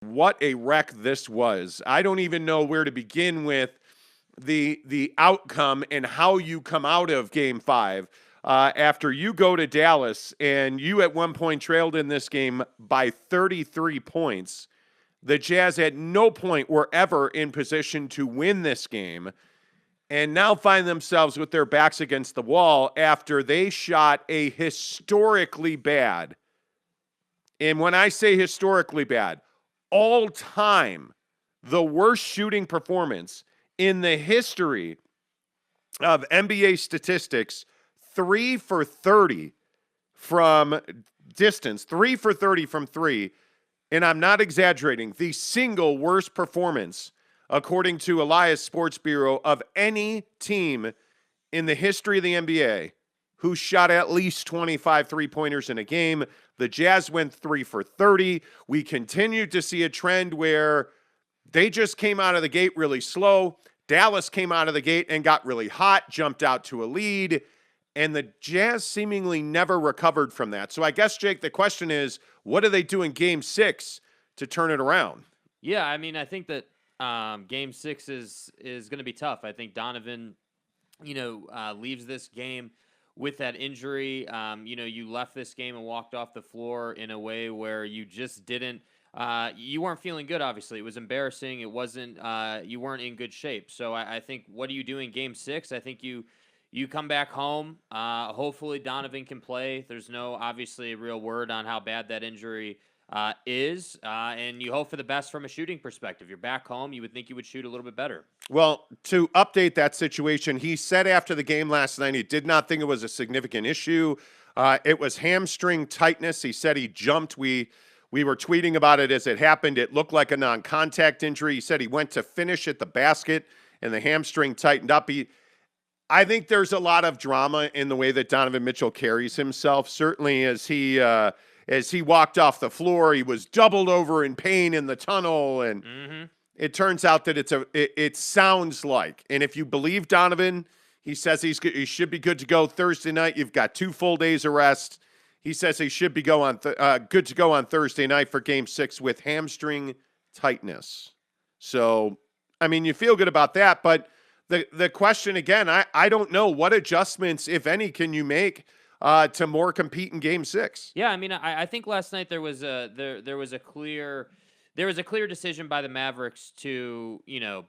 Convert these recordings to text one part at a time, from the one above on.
What a wreck this was. I don't even know where to begin with the outcome and how you come out of game 5 after you go to Dallas and you at one point trailed in this game by 33 points. The Jazz at no point were ever in position to win this game and now find themselves with their backs against the wall after they shot a historically bad, and when I say historically bad, all time, the worst shooting performance in the history of NBA statistics, 3 for 30 from distance, 3 for 30 from 3. And I'm not exaggerating, the single worst performance, according to Elias Sports Bureau, of any team in the history of the NBA who shot at least 25 three-pointers in a game. The Jazz went 3 for 30. We continued to see a trend where they just came out of the gate really slow. Dallas came out of the gate and got really hot, jumped out to a lead, and the Jazz seemingly never recovered from that. So I guess, Jake, the question is, what do they do in Game 6 to turn it around? Yeah, I mean, I think that Game 6 is going to be tough. I think Donovan, leaves this game with that injury. You left this game and walked off the floor in a way where you just didn't. You weren't feeling good, obviously. It was embarrassing. It wasn't, you weren't in good shape. So I think, what do you do in Game 6? I think you come back home. Hopefully Donovan can play. There's no, obviously, real word on how bad that injury is. And you hope for the best from a shooting perspective. You're back home. You would think you would shoot a little bit better. Well, to update that situation, he said after the game last night he did not think it was a significant issue. It was hamstring tightness. He said he jumped. We were tweeting about it as it happened. It looked like a non-contact injury. He said he went to finish at the basket and the hamstring tightened up. I think there's a lot of drama in the way that Donovan Mitchell carries himself. Certainly as he walked off the floor, he was doubled over in pain in the tunnel, and it turns out that it sounds like, and if you believe Donovan, he says he should be good to go Thursday night. You've got 2 full days of rest. He says he should be good to go on Thursday night for Game 6 with hamstring tightness. So, I mean, you feel good about that, but the question again, I don't know, what adjustments, if any, can you make to more compete in Game 6? Yeah, I mean, I think last night there was a clear decision by the Mavericks to,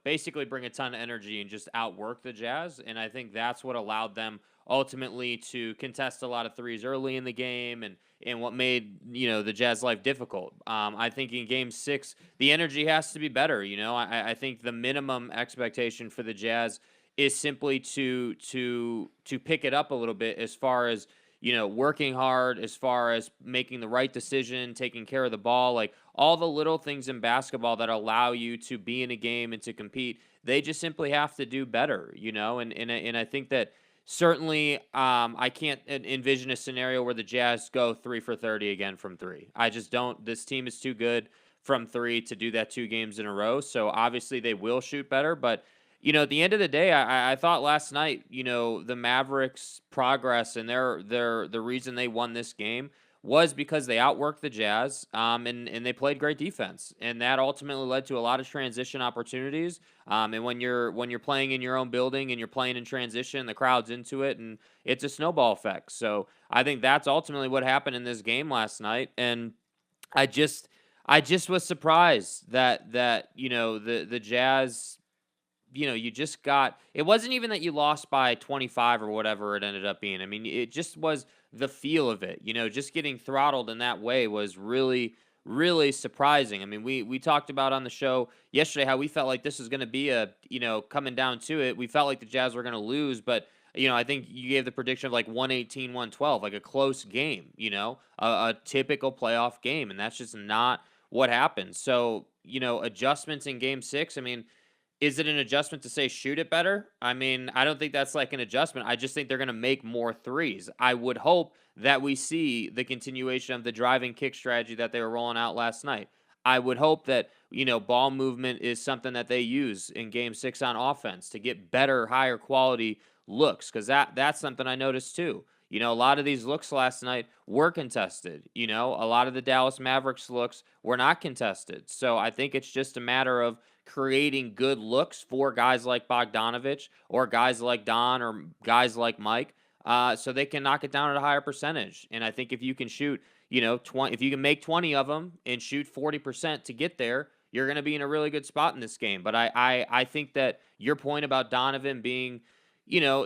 basically bring a ton of energy and just outwork the Jazz, and I think that's what allowed them ultimately to contest a lot of threes early in the game, and what made, the Jazz life difficult. I think in Game 6, the energy has to be better. I think the minimum expectation for the Jazz is simply to pick it up a little bit as far as, working hard, as far as making the right decision, taking care of the ball, like all the little things in basketball that allow you to be in a game and to compete. They just simply have to do better, and I think that certainly I can't envision a scenario where the Jazz go 3 for 30 again from 3. I just don't. This team is too good from 3 to do that 2 games in a row. So obviously they will shoot better, but at the end of the day, I thought last night, the Mavericks' progress and the reason they won this game was because they outworked the Jazz, and they played great defense, and that ultimately led to a lot of transition opportunities. And when you're playing in your own building and you're playing in transition, the crowd's into it, and it's a snowball effect. So I think that's ultimately what happened in this game last night, and I just was surprised that the Jazz. You just got, it wasn't even that you lost by 25 or whatever it ended up being. I mean, it just was the feel of it, just getting throttled in that way was really, really surprising. I mean, we talked about on the show yesterday how we felt like this was going to be coming down to it, we felt like the Jazz were going to lose, but I think you gave the prediction of like 118, 112, like a close game, a typical playoff game. And that's just not what happened. So, adjustments in Game 6, I mean, is it an adjustment to say shoot it better? I mean, I don't think that's like an adjustment. I just think they're going to make more threes. I would hope that we see the continuation of the driving kick strategy that they were rolling out last night. I would hope that, ball movement is something that they use in Game 6 on offense to get better, higher quality looks, because that's something I noticed too. A lot of these looks last night were contested. A lot of the Dallas Mavericks looks were not contested. So I think it's just a matter of creating good looks for guys like Bogdanovich or guys like Don or guys like Mike, so they can knock it down at a higher percentage. And I think if you can shoot, 20, if you can make 20 of them and shoot 40% to get there, you're going to be in a really good spot in this game. But I think that your point about Donovan being, you know,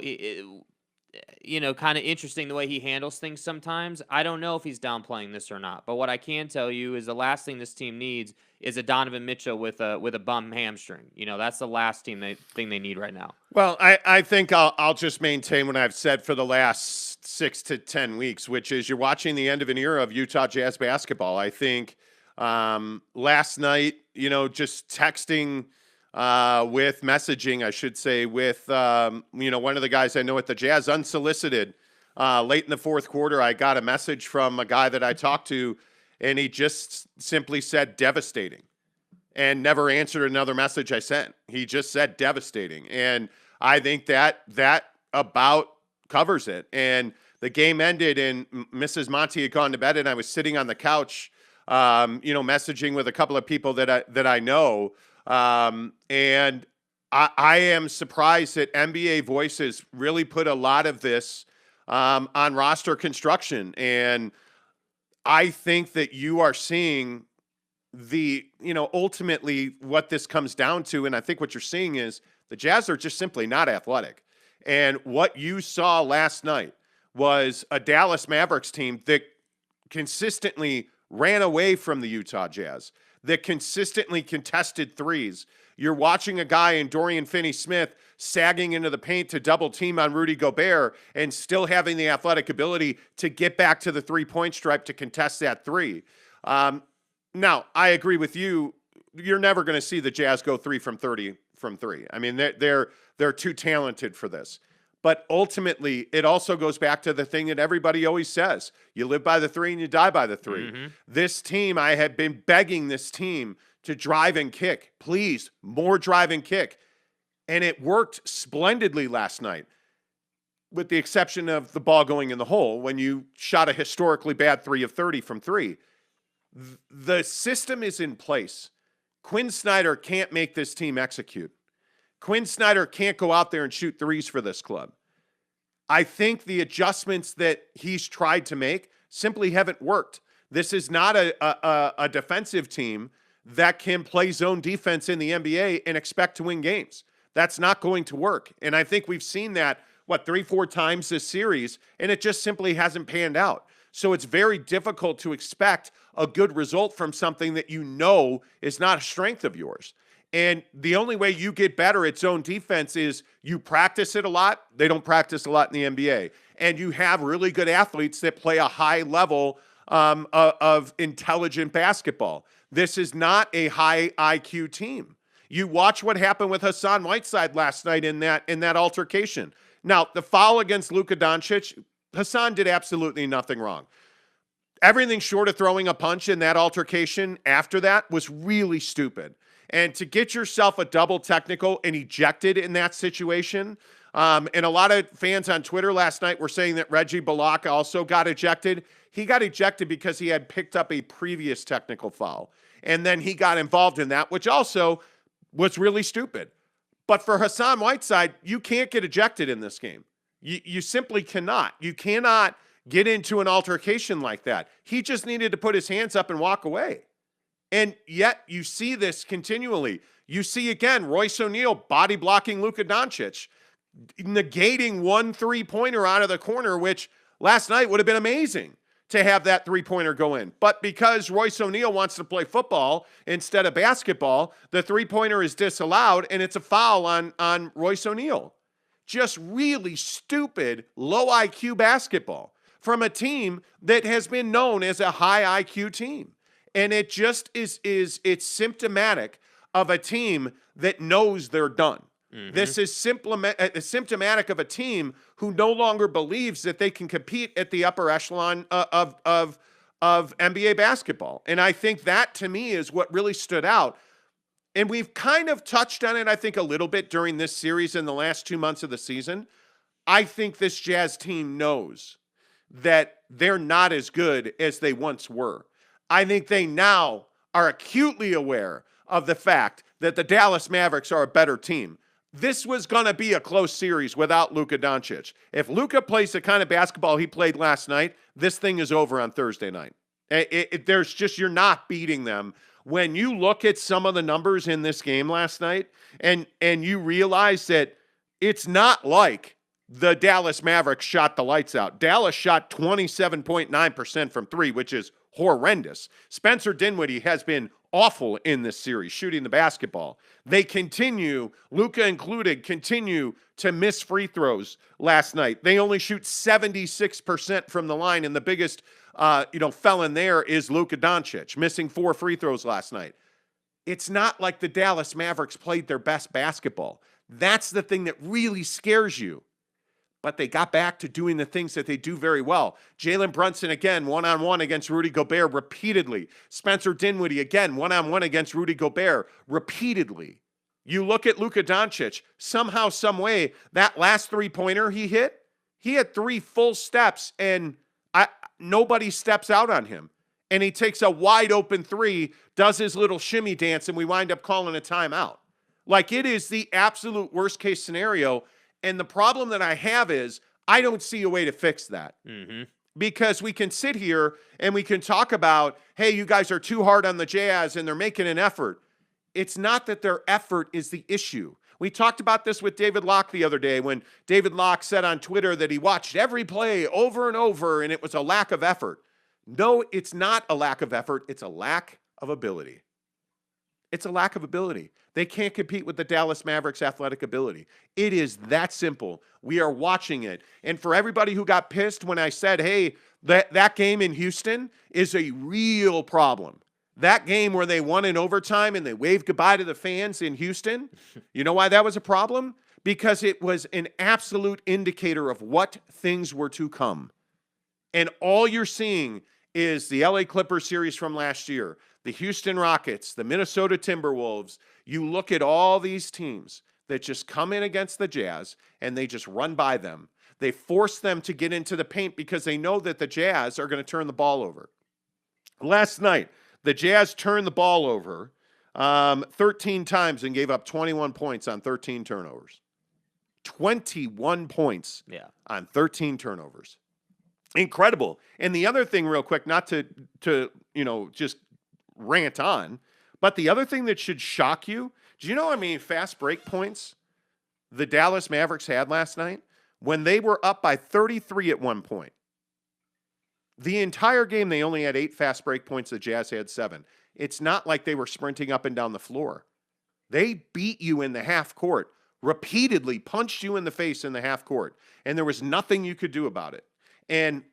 kind of interesting the way he handles things sometimes. I don't know if he's downplaying this or not. But what I can tell you is the last thing this team needs is a Donovan Mitchell with a bum hamstring. That's the last thing they need right now. Well, I think I'll just maintain what I've said for the last 6 to 10 weeks, which is you're watching the end of an era of Utah Jazz basketball. I think last night, just texting with messaging, I should say, with, one of the guys I know at the Jazz, unsolicited, late in the fourth quarter, I got a message from a guy that I talked to, and he just simply said devastating and never answered another message I sent. He just said devastating. And I think that about covers it. And the game ended, and Mrs. Monty had gone to bed, and I was sitting on the couch, messaging with a couple of people that I know. And I am surprised that NBA Voices really put a lot of this on roster construction. And I think that you are seeing ultimately what this comes down to. And I think what you're seeing is the Jazz are just simply not athletic. And what you saw last night was a Dallas Mavericks team that consistently ran away from the Utah Jazz, that consistently contested threes. You're watching a guy in Dorian Finney-Smith sagging into the paint to double team on Rudy Gobert and still having the athletic ability to get back to the three-point stripe to contest that three. Now, I agree with you. You're never going to see the Jazz go 3 from 30 from 3. I mean, they're too talented for this. But ultimately, it also goes back to the thing that everybody always says. You live by the 3 and you die by the 3. Mm-hmm. This team, I have been begging this team to drive and kick. Please, more drive and kick. And it worked splendidly last night, with the exception of the ball going in the hole when you shot a historically bad 3 of 30 from 3. The system is in place. Quin Snyder can't make this team execute. Quin Snyder can't go out there and shoot threes for this club. I think the adjustments that he's tried to make simply haven't worked. This is not a defensive team that can play zone defense in the NBA and expect to win games. That's not going to work. And I think we've seen that, 3-4 times this series, and it just simply hasn't panned out. So it's very difficult to expect a good result from something that is not a strength of yours. And the only way you get better at zone defense is you practice it a lot. They don't practice a lot in the NBA. And you have really good athletes that play a high level of intelligent basketball. This is not a high IQ team. You watch what happened with Hassan Whiteside last night in that altercation. Now, the foul against Luka Doncic, Hassan did absolutely nothing wrong. Everything short of throwing a punch in that altercation after that was really stupid. And to get yourself a double technical and ejected in that situation, and a lot of fans on Twitter last night were saying that Reggie Bullock also got ejected. He got ejected because he had picked up a previous technical foul. And then he got involved in that, which also was really stupid. But for Hassan Whiteside, you can't get ejected in this game. You simply cannot. You cannot get into an altercation like that. He just needed to put his hands up and walk away. And yet you see this continually. You see, again, Royce O'Neal body blocking Luka Doncic, negating 1 3-pointer out of the corner, which last night would have been amazing to have that 3-pointer go in. But because Royce O'Neal wants to play football instead of basketball, the 3-pointer is disallowed, and it's a foul on Royce O'Neal. Just really stupid, low IQ basketball from a team that has been known as a high IQ team. And it just it's symptomatic of a team that knows they're done. Mm-hmm. This is symptomatic of a team who no longer believes that they can compete at the upper echelon of NBA basketball. And I think that, to me, is what really stood out. And we've kind of touched on it, I think, a little bit during this series in the last 2 months of the season. I think this Jazz team knows that they're not as good as they once were. I think they now are acutely aware of the fact that the Dallas Mavericks are a better team. This was going to be a close series without Luka Doncic. If Luka plays the kind of basketball he played last night, this thing is over on Thursday night. There's just, you're not beating them. When you look at some of the numbers in this game last night and you realize that it's not like the Dallas Mavericks shot the lights out. Dallas shot 27.9% from three, which is horrendous. Spencer Dinwiddie has been awful in this series, shooting the basketball. They continue, Luka included, continue to miss free throws last night. They only shoot 76% from the line, and the biggest felon there is Luka Doncic, missing 4 free throws last night. It's not like the Dallas Mavericks played their best basketball. That's the thing that really scares you. But they got back to doing the things that they do very well. Jalen Brunson, again, one-on-one against Rudy Gobert repeatedly. Spencer Dinwiddie, again, one-on-one against Rudy Gobert repeatedly. You look at Luka Doncic, somehow, some way, that last three-pointer he had 3 full steps, and nobody steps out on him. And he takes a wide-open 3, does his little shimmy dance, and we wind up calling a timeout. Like, it is the absolute worst-case scenario. And the problem that I have is I don't see a way to fix that. Because we can sit here and we can talk about, hey, you guys are too hard on the Jazz and they're making an effort. It's not that their effort is the issue. We talked about this with David Locke the other day when David Locke said on Twitter that he watched every play over and over and it was a lack of effort. No, it's not a lack of effort. It's a lack of ability. It's a lack of ability. They can't compete with the Dallas Mavericks' athletic ability. It is that simple. We are watching it. And for everybody who got pissed when I said, hey, that game in Houston is a real problem. That game where they won in overtime and they waved goodbye to the fans in Houston, you know why that was a problem? Because it was an absolute indicator of what things were to come. And all you're seeing is the LA Clippers series from last year, the Houston Rockets, the Minnesota Timberwolves. You look at all these teams that just come in against the Jazz and they just run by them. They force them to get into the paint because they know that the Jazz are going to turn the ball over. Last night, the Jazz turned the ball over 13 times and gave up 21 points on 13 turnovers. 21 points on 13 turnovers. Incredible. And the other thing real quick, not to just rant on, but the other thing that should shock you, do you know how many fast break points the Dallas Mavericks had last night? When they were up by 33 at one point. The entire game, they only had 8 fast break points. The Jazz had 7. It's not like they were sprinting up and down the floor. They beat you in the half court, repeatedly punched you in the face in the half court, and there was nothing you could do about it. And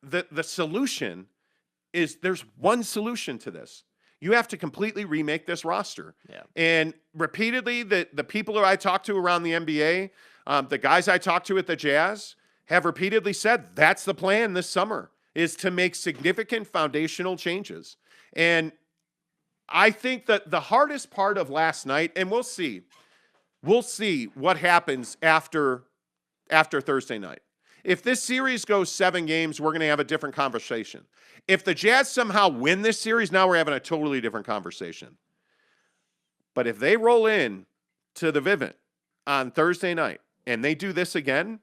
the solution is, there's one solution to this. You have to completely remake this roster. Yeah. And repeatedly, the people who I talk to around the NBA, the guys I talk to at the Jazz, have repeatedly said that's the plan this summer, is to make significant foundational changes. And I think that the hardest part of last night, and we'll see what happens after Thursday night. If this series goes 7 games, we're going to have a different conversation. If the Jazz somehow win this series, now we're having a totally different conversation. But if they roll in to the Vivint on Thursday night and they do this again,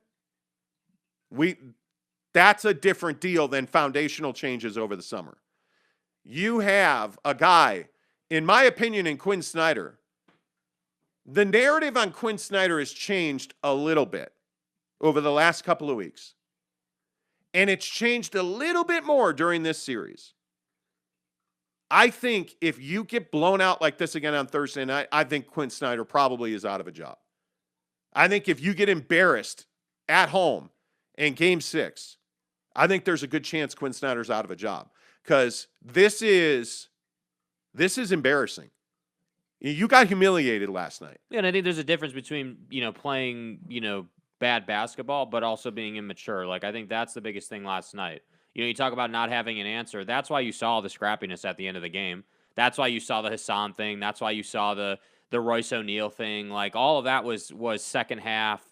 that's a different deal than foundational changes over the summer. You have a guy, in my opinion, in Quin Snyder. The narrative on Quin Snyder has changed a little bit over the last couple of weeks. And it's changed a little bit more during this series. I think if you get blown out like this again on Thursday night, I think Quin Snyder probably is out of a job. I think if you get embarrassed at home in Game 6, I think there's a good chance Quin Snyder's out of a job. Because this is embarrassing. You got humiliated last night. Yeah, and I think there's a difference between, playing, bad basketball, but also being immature. Like, I think that's the biggest thing last night. You talk about not having an answer. That's why you saw the scrappiness at the end of the game. That's why you saw the Hassan thing. That's why you saw the Royce O'Neal thing. Like, all of that was second half,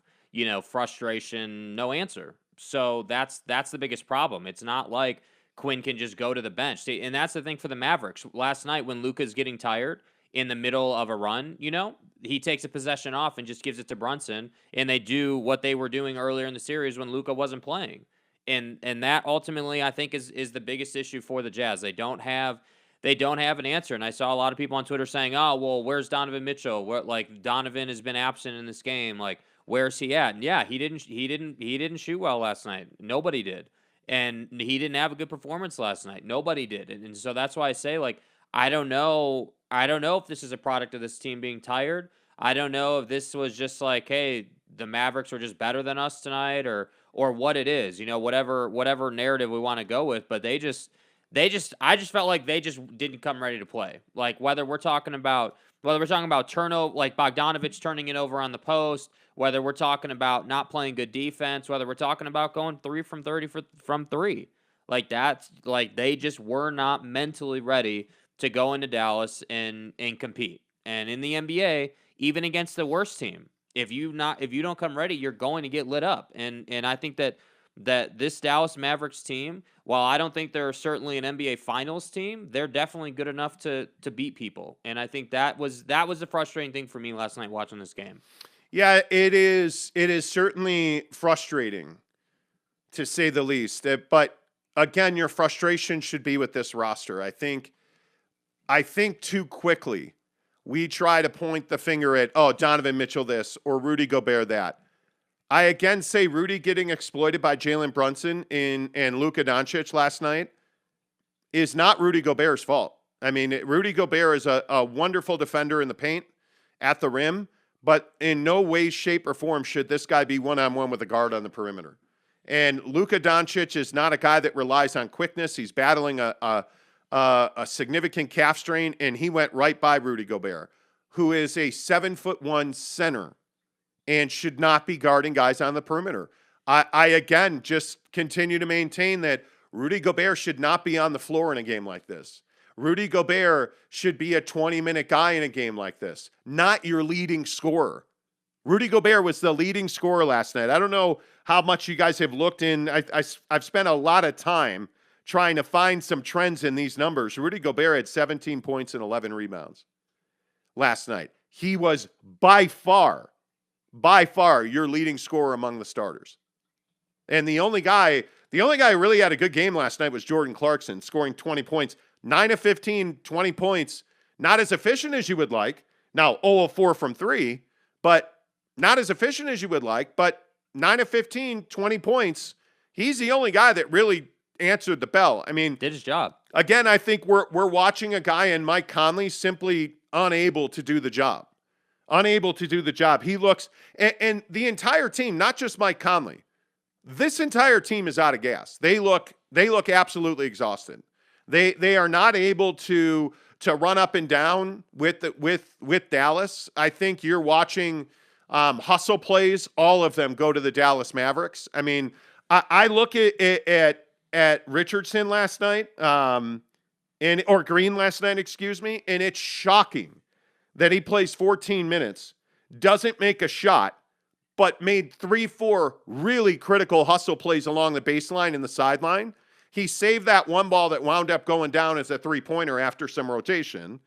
frustration, no answer. So that's the biggest problem. It's not like Quinn can just go to the bench. See, and that's the thing for the Mavericks. Last night when Luka's getting tired in the middle of a run, he takes a possession off and just gives it to Brunson, and they do what they were doing earlier in the series when Luka wasn't playing. And that ultimately I think is the biggest issue for the Jazz. They don't have an answer. And I saw a lot of people on Twitter saying, "Oh, well, where's Donovan Mitchell? Like Donovan has been absent in this game. Like, where's he at?" And yeah, he didn't shoot well last night. Nobody did. And he didn't have a good performance last night. Nobody did. And so that's why I say, like, I don't know if this is a product of this team being tired. I don't know if this was just like, hey, the Mavericks were just better than us tonight, or what it is, whatever narrative we want to go with. But I just felt like they just didn't come ready to play. Like whether we're talking about turnover, like Bogdanovich turning it over on the post, whether we're talking about not playing good defense, whether we're talking about going 3 from 30 from 3, like that's like they just were not mentally ready to go into Dallas and compete. And in the NBA, even against the worst team, if you don't come ready, you're going to get lit up. And I think that this Dallas Mavericks team, while I don't think they're certainly an NBA Finals team, they're definitely good enough to beat people. And I think that was the frustrating thing for me last night watching this game. Yeah, it is certainly frustrating, to say the least. But again, your frustration should be with this roster. I think too quickly we try to point the finger at, oh, Donovan Mitchell this or Rudy Gobert that. I again say Rudy getting exploited by Jalen Brunson and Luka Doncic last night is not Rudy Gobert's fault. I mean, Rudy Gobert is a wonderful defender in the paint at the rim, but in no way, shape, or form should this guy be one-on-one with a guard on the perimeter. And Luka Doncic is not a guy that relies on quickness. He's battling a significant calf strain, and he went right by Rudy Gobert, who is a 7'1" center and should not be guarding guys on the perimeter. I again just continue to maintain that Rudy Gobert should not be on the floor in a game like this. Rudy Gobert should be a 20-minute guy in a game like this, not your leading scorer. Rudy Gobert was the leading scorer last night. I don't know how much you guys have looked in. I've spent a lot of time trying to find some trends in these numbers. Rudy Gobert had 17 points and 11 rebounds last night. He was by far your leading scorer among the starters. And the only guy who really had a good game last night was Jordan Clarkson, scoring 20 points, 9 of 15, 20 points. Not as efficient as you would like. Now, 0 of 4 from 3, but not as efficient as you would like, but 9 of 15, 20 points. He's the only guy that really answered the bell. I mean, did his job. Again, I think we're watching a guy in Mike Conley simply unable to do the job. He looks, and the entire team, not just Mike Conley, this entire team is out of gas. They look absolutely exhausted. They are not able to run up and down with Dallas. I think you're watching hustle plays, all of them go to the Dallas Mavericks. I mean, I look at Richardson last night, or Green last night, excuse me, and it's shocking that he plays 14 minutes, doesn't make a shot, but made 3-4 really critical hustle plays along the baseline and the sideline. He saved that one ball that wound up going down as a three-pointer after some rotation.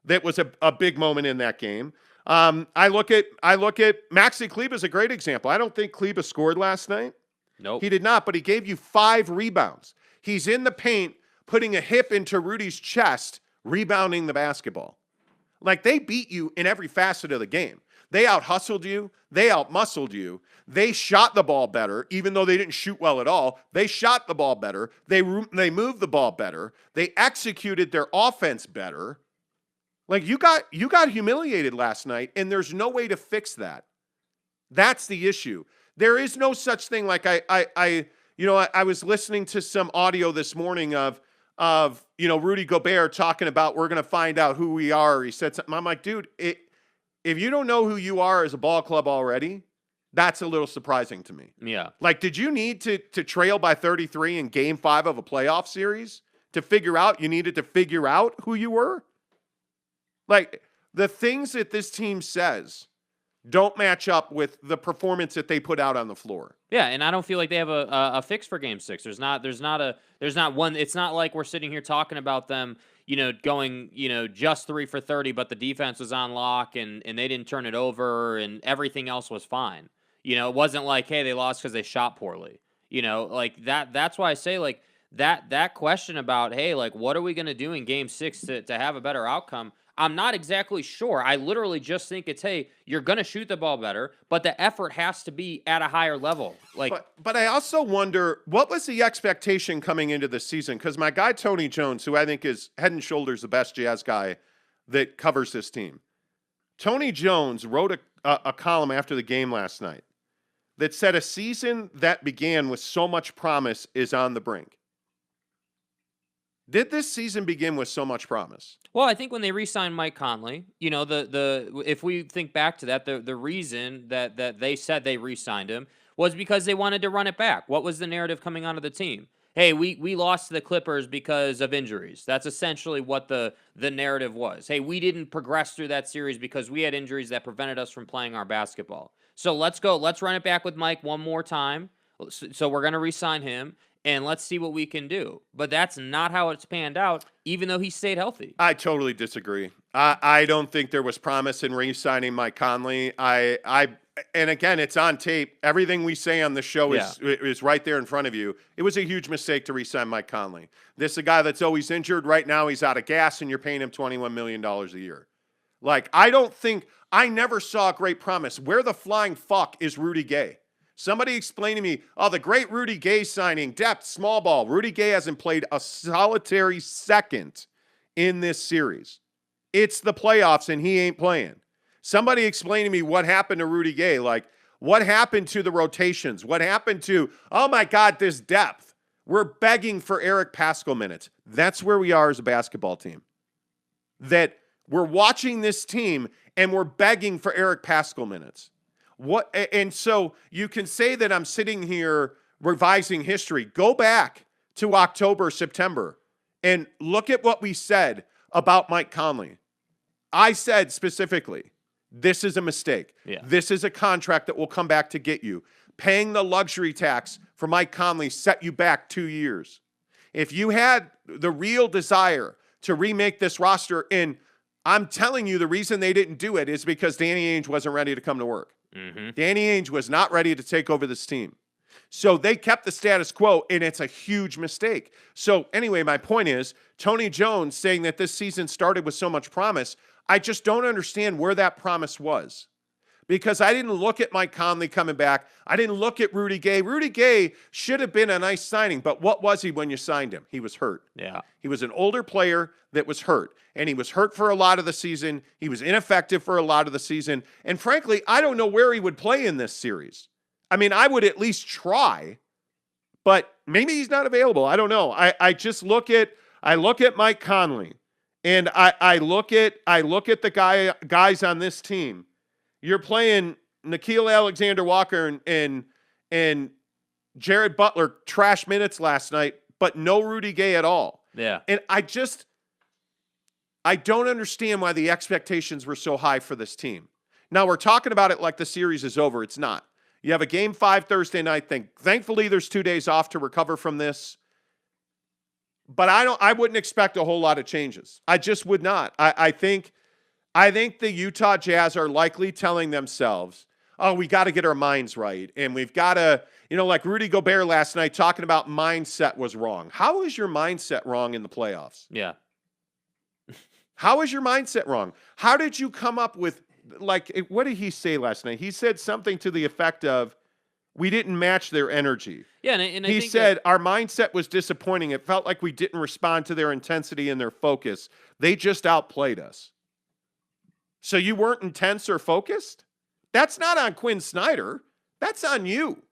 That was a big moment in that game. I look at Maxi Kleber is a great example. I don't think Kleber scored last night. Nope. He did not, but he gave you 5 rebounds. He's in the paint, putting a hip into Rudy's chest, rebounding the basketball. Like, they beat you in every facet of the game. They out-hustled you. They out-muscled you. They shot the ball better, even though they didn't shoot well at all. They shot the ball better. They moved the ball better. They executed their offense better. Like, you got humiliated last night, and there's no way to fix that. That's the issue. There is no such thing. Like, I was listening to some audio this morning of Rudy Gobert talking about, we're going to find out who we are. He said something. I'm like, dude, if you don't know who you are as a ball club already, that's a little surprising to me. Yeah. Like, did you need to trail by 33 in game 5 of a playoff series to figure out who you were? Like, the things that this team says don't match up with the performance that they put out on the floor. Yeah, and I don't feel like they have a fix for Game 6. There's not one. It's not like we're sitting here talking about them, going, just 3 for 30, but the defense was on lock and they didn't turn it over and everything else was fine. It wasn't like, hey, they lost because they shot poorly. Like that. That's why I say like that question about, hey, like what are we gonna do in Game 6 to have a better outcome? I'm not exactly sure. I literally just think it's, hey, you're going to shoot the ball better, but the effort has to be at a higher level. But I also wonder, what was the expectation coming into the season? Because my guy, Tony Jones, who I think is head and shoulders the best Jazz guy that covers this team, Tony Jones wrote a column after the game last night that said a season that began with so much promise is on the brink. Did this season begin with so much promise? Well, I think when they re-signed Mike Conley, if we think back to that, the reason that they said they re-signed him was because they wanted to run it back. What was the narrative coming onto the team? Hey, we lost to the Clippers because of injuries. That's essentially what the narrative was. Hey, we didn't progress through that series because we had injuries that prevented us from playing our basketball. So let's run it back with Mike one more time. So we're going to re-sign him. And let's see what we can do. But that's not how it's panned out, even though he stayed healthy. I totally disagree. I don't think there was promise in re-signing Mike Conley. And again, it's on tape. Everything we say on the show is right there in front of you. It was a huge mistake to re-sign Mike Conley. This is a guy that's always injured. Right now, he's out of gas, and you're paying him $21 million a year. Like, I never saw great promise. Where the flying fuck is Rudy Gay? Somebody explain to me, the great Rudy Gay signing, depth, small ball. Rudy Gay hasn't played a solitary second in this series. It's the playoffs, and he ain't playing. Somebody explain to me what happened to Rudy Gay. Like, what happened to the rotations? What happened to, oh, my God, this depth? We're begging for Eric Paschall minutes. That's where we are as a basketball team. That we're watching this team, and we're begging for Eric Paschall minutes. And so you can say that I'm sitting here revising history. Go back to October, September, and look at what we said about Mike Conley. I said specifically, this is a mistake. Yeah. This is a contract that will come back to get you. Paying the luxury tax for Mike Conley set you back 2 years. If you had the real desire to remake this roster, and I'm telling you the reason they didn't do it is because Danny Ainge wasn't ready to come to work. Mm-hmm. Danny Ainge was not ready to take over this team. So they kept the status quo, and it's a huge mistake. So anyway, my point is, Tony Jones saying that this season started with so much promise, I just don't understand where that promise was. Because I didn't look at Mike Conley coming back. I didn't look at Rudy Gay. Rudy Gay should have been a nice signing, but what was he when you signed him? He was hurt. Yeah. He was an older player that was hurt, and he was hurt for a lot of the season. He was ineffective for a lot of the season, and frankly, I don't know where he would play in this series. I mean, I would at least try, but maybe he's not available. I don't know. I just look at Mike Conley, and I look at the guys on this team. You're playing Nickeil Alexander-Walker and Jared Butler trash minutes last night, but no Rudy Gay at all. Yeah. And I don't understand why the expectations were so high for this team. Now, we're talking about it like the series is over. It's not. You have a Game 5 Thursday night thing. Thankfully, there's 2 days off to recover from this. But I wouldn't expect a whole lot of changes. I just would not. I think the Utah Jazz are likely telling themselves, oh, we got to get our minds right. And we've got to, like Rudy Gobert last night talking about mindset was wrong. How is your mindset wrong in the playoffs? Yeah. How is your mindset wrong? How did you come up with, what did he say last night? He said something to the effect of, we didn't match their energy. Yeah, and I he think said our mindset was disappointing. It felt like we didn't respond to their intensity and their focus. They just outplayed us. So you weren't intense or focused? That's not on Quin Snyder. That's on you.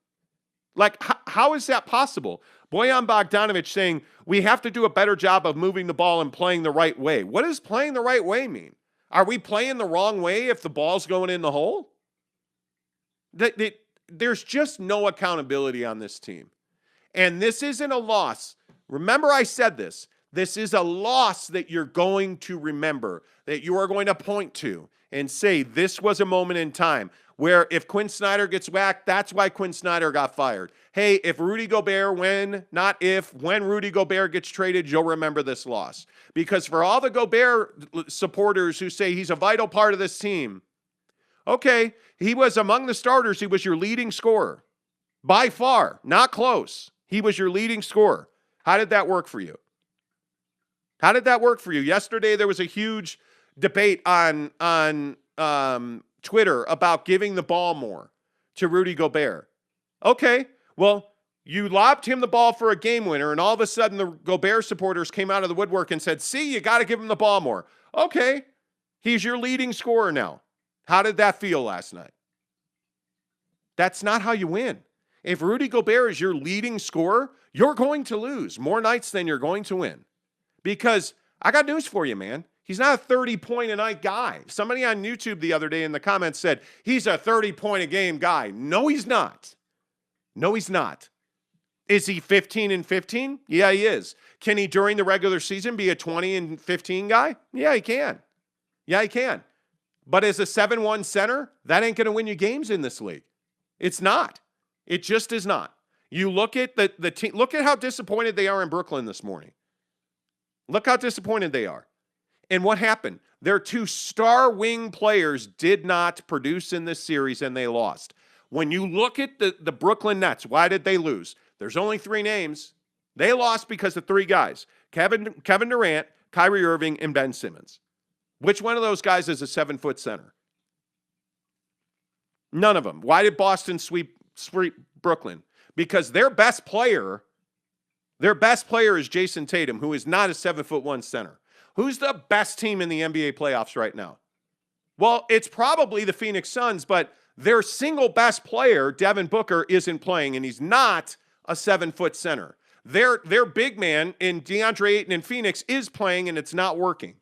Like, how is that possible? Bojan Bogdanovic saying we have to do a better job of moving the ball and playing the right way. What does playing the right way mean? Are we playing the wrong way if the ball's going in the hole? There's just no accountability on this team. And this isn't a loss. Remember I said this. This is a loss that you're going to remember, that you are going to point to and say, this was a moment in time. where if Quin Snyder gets whacked, that's why Quin Snyder got fired. Hey, if Rudy Gobert, when Rudy Gobert gets traded, you'll remember this loss. Because for all the Gobert supporters who say he's a vital part of this team, okay, he was among the starters. He was your leading scorer. By far, not close. He was your leading scorer. How did that work for you? How did that work for you? Yesterday, there was a huge debate on Twitter about giving the ball more to Rudy Gobert. Okay, well, you lobbed him the ball for a game winner, and all of a sudden the Gobert supporters came out of the woodwork and said, see, you got to give him the ball more. Okay, he's your leading scorer now. How did that feel last night? That's not how you win. If Rudy Gobert is your leading scorer, you're going to lose more nights than you're going to win. Because I got news for you, man. He's not a 30-point-a-night guy. Somebody on YouTube the other day in the comments said, he's a 30-point-a-game guy. No, he's not. No, he's not. Is he 15 and 15? Yeah, he is. Can he, during the regular season, be a 20 and 15 guy? Yeah, he can. Yeah, he can. But as a 7-1 center, that ain't going to win you games in this league. It's not. It just is not. You look at the team. Look at how disappointed they are in Brooklyn this morning. Look how disappointed they are. And what happened? Their two star wing players did not produce in this series, and they lost. When you look at the Brooklyn Nets, why did they lose? There's only three names. They lost because of three guys: Kevin Durant, Kyrie Irving, and Ben Simmons. Which one of those guys is a 7-foot center? None of them. Why did Boston sweep Brooklyn? Because their best player is Jason Tatum, who is not a 7'1" center. Who's the best team in the NBA playoffs right now? Well, it's probably the Phoenix Suns, but their single best player, Devin Booker, isn't playing, and he's not a 7-foot center. Their big man in DeAndre Ayton in Phoenix is playing, and it's not working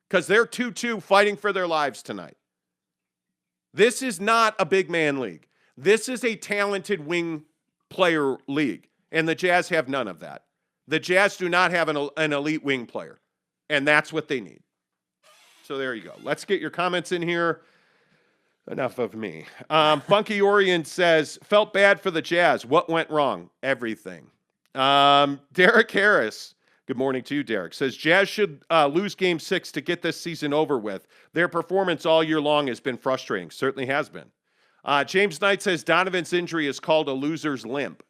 because they're 2-2 fighting for their lives tonight. This is not a big man league. This is a talented wing player league, and the Jazz have none of that. The Jazz do not have an elite wing player, and that's what they need. So there you go. Let's get your comments in here. Enough of me. Funky Orient says, felt bad for the Jazz. What went wrong? Everything. Derek Harris, good morning to you, Derek, says Jazz should lose Game 6 to get this season over with. Their performance all year long has been frustrating. Certainly has been. James Knight says Donovan's injury is called a loser's limp.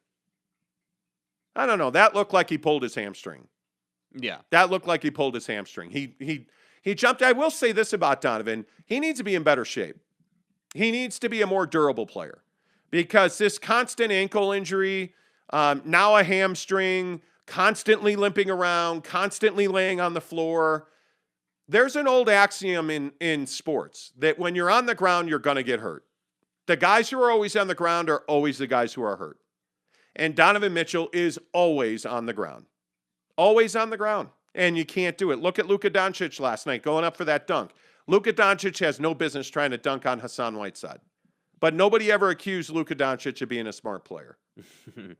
I don't know. That looked like he pulled his hamstring. Yeah. That looked like he pulled his hamstring. He jumped. I will say this about Donovan. He needs to be in better shape. He needs to be a more durable player because this constant ankle injury, now a hamstring, constantly limping around, constantly laying on the floor. There's an old axiom in sports that when you're on the ground, you're going to get hurt. The guys who are always on the ground are always the guys who are hurt. And Donovan Mitchell is always on the ground. Always on the ground. And you can't do it. Look at Luka Doncic last night going up for that dunk. Luka Doncic has no business trying to dunk on Hassan Whiteside. But nobody ever accused Luka Doncic of being a smart player.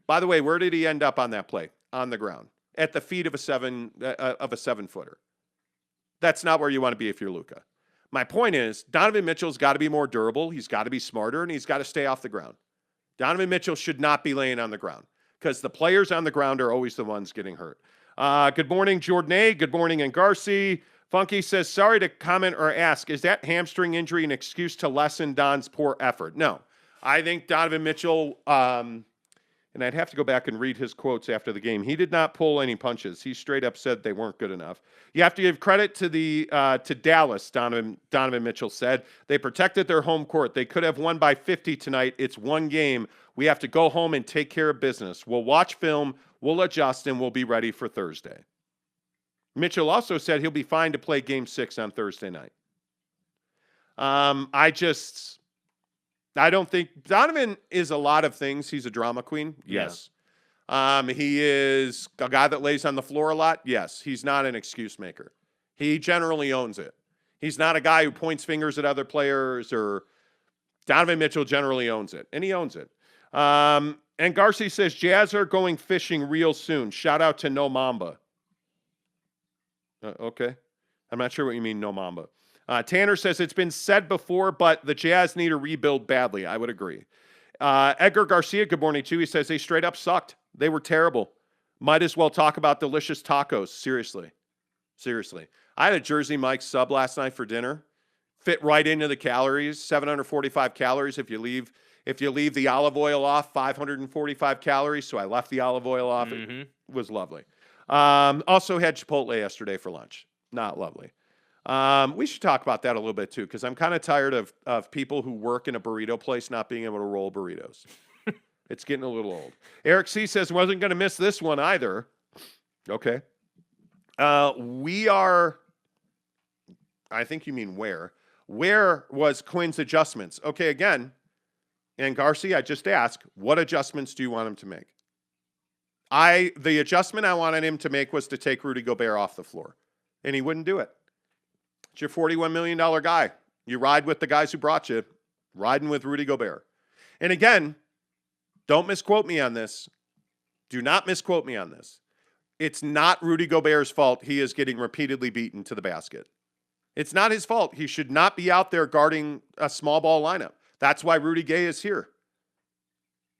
By the way, where did he end up on that play? On the ground. At the feet of a 7-footer. That's not where you want to be if you're Luka. My point is, Donovan Mitchell's got to be more durable. He's got to be smarter, and he's got to stay off the ground. Donovan Mitchell should not be laying on the ground because the players on the ground are always the ones getting hurt. Good morning, Jordan A. Good morning, Ngarsi. Funky says, sorry to comment or ask, is that hamstring injury an excuse to lessen Don's poor effort? No. I think Donovan Mitchell, and I'd have to go back and read his quotes after the game. He did not pull any punches. He straight up said they weren't good enough. You have to give credit to to Dallas, Donovan Mitchell said. They protected their home court. They could have won by 50 tonight. It's one game. We have to go home and take care of business. We'll watch film, we'll adjust, and we'll be ready for Thursday. Mitchell also said he'll be fine to play Game 6 on Thursday night. I don't think Donovan is a lot of things. He's a drama queen. Yes. Yeah. He is a guy that lays on the floor a lot. Yes. He's not an excuse maker. He generally owns it. He's not a guy who points fingers at other players or Donovan Mitchell generally owns it, and he owns it. And Garcia says Jazz are going fishing real soon. Shout out to No Mamba. Okay. I'm not sure what you mean, No Mamba. Tanner says it's been said before, but the Jazz need a rebuild badly. I would agree. Edgar Garcia, good morning too. He says they straight up sucked. They were terrible. Might as well talk about delicious tacos. Seriously. I had a Jersey Mike's sub last night for dinner. Fit right into the calories, 745 calories. If you leave the olive oil off, 545 calories. So I left the olive oil off. It was lovely. Also had Chipotle yesterday for lunch. Not lovely. We should talk about that a little bit too, because I'm kind of tired of people who work in a burrito place not being able to roll burritos. It's getting a little old. Eric C. says, wasn't going to miss this one either. Okay. We are, I think you mean where. Where was Quin's adjustments? Okay, again, and Garcia, I just asked, what adjustments do you want him to make? The adjustment I wanted him to make was to take Rudy Gobert off the floor, and he wouldn't do it. It's your $41 million guy. You ride with the guys who brought you, riding with Rudy Gobert. And again, don't misquote me on this. Do not misquote me on this. It's not Rudy Gobert's fault he is getting repeatedly beaten to the basket. It's not his fault. He should not be out there guarding a small ball lineup. That's why Rudy Gay is here.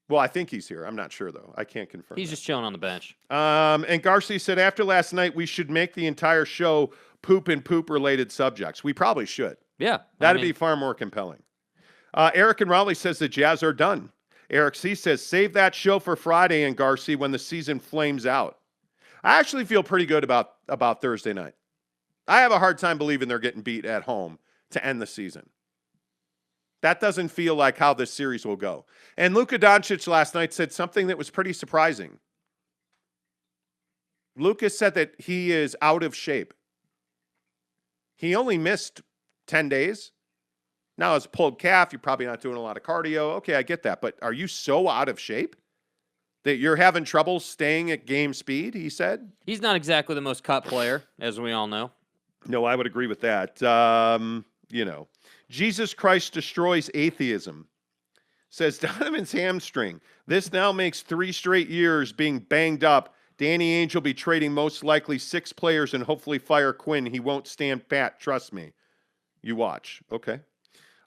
Well, I think he's here. I'm not sure, though. I can't confirm. He's just chilling on the bench. And Garcia said, after last night, we should make the entire show poop and poop-related subjects. We probably should. Yeah. That'd be far more compelling. Eric and Raleigh says the Jazz are done. Eric C. says, save that show for Friday and Garcia when the season flames out. I actually feel pretty good about Thursday night. I have a hard time believing they're getting beat at home to end the season. That doesn't feel like how this series will go. And Luka Doncic last night said something that was pretty surprising. Luka said that he is out of shape. He only missed 10 days. Now, as a pulled calf, you're probably not doing a lot of cardio. Okay, I get that. But are you so out of shape that you're having trouble staying at game speed, he said? He's not exactly the most cut player, as we all know. No, I would agree with that. Jesus Christ destroys atheism. Says Donovan's hamstring. This now makes 3 straight years being banged up. Danny Ainge will be trading most likely 6 players and hopefully fire Quin. He won't stand pat. Trust me. You watch. Okay.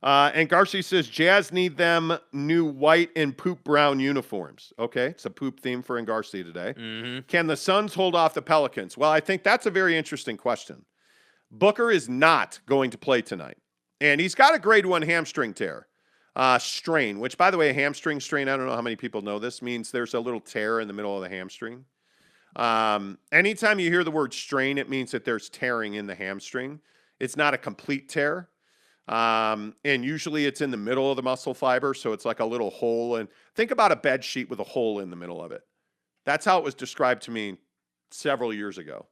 And Garcia says Jazz need them new white and poop brown uniforms. Okay. It's a poop theme for Garcia today. Can the Suns hold off the Pelicans? Well, I think that's a very interesting question. Booker is not going to play tonight. And he's got a grade 1 hamstring tear. Strain, which, by the way, a hamstring strain, I don't know how many people know this, means there's a little tear in the middle of the hamstring. Anytime you hear the word strain, it means that there's tearing in the hamstring. It's not a complete tear. And usually it's in the middle of the muscle fiber, so it's like a little hole. And think about a bed sheet with a hole in the middle of it. That's how it was described to me several years ago.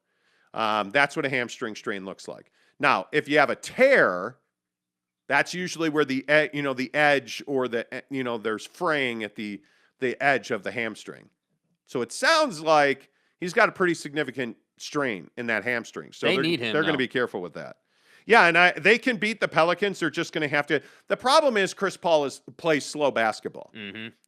That's what a hamstring strain looks like. Now, if you have a tear, that's usually where the edge or there's fraying at the edge of the hamstring. So it sounds like he's got a pretty significant strain in that hamstring. So they need him. They're going to be careful with that. Yeah, and they can beat the Pelicans. They're just going to have to. The problem is Chris Paul plays slow basketball,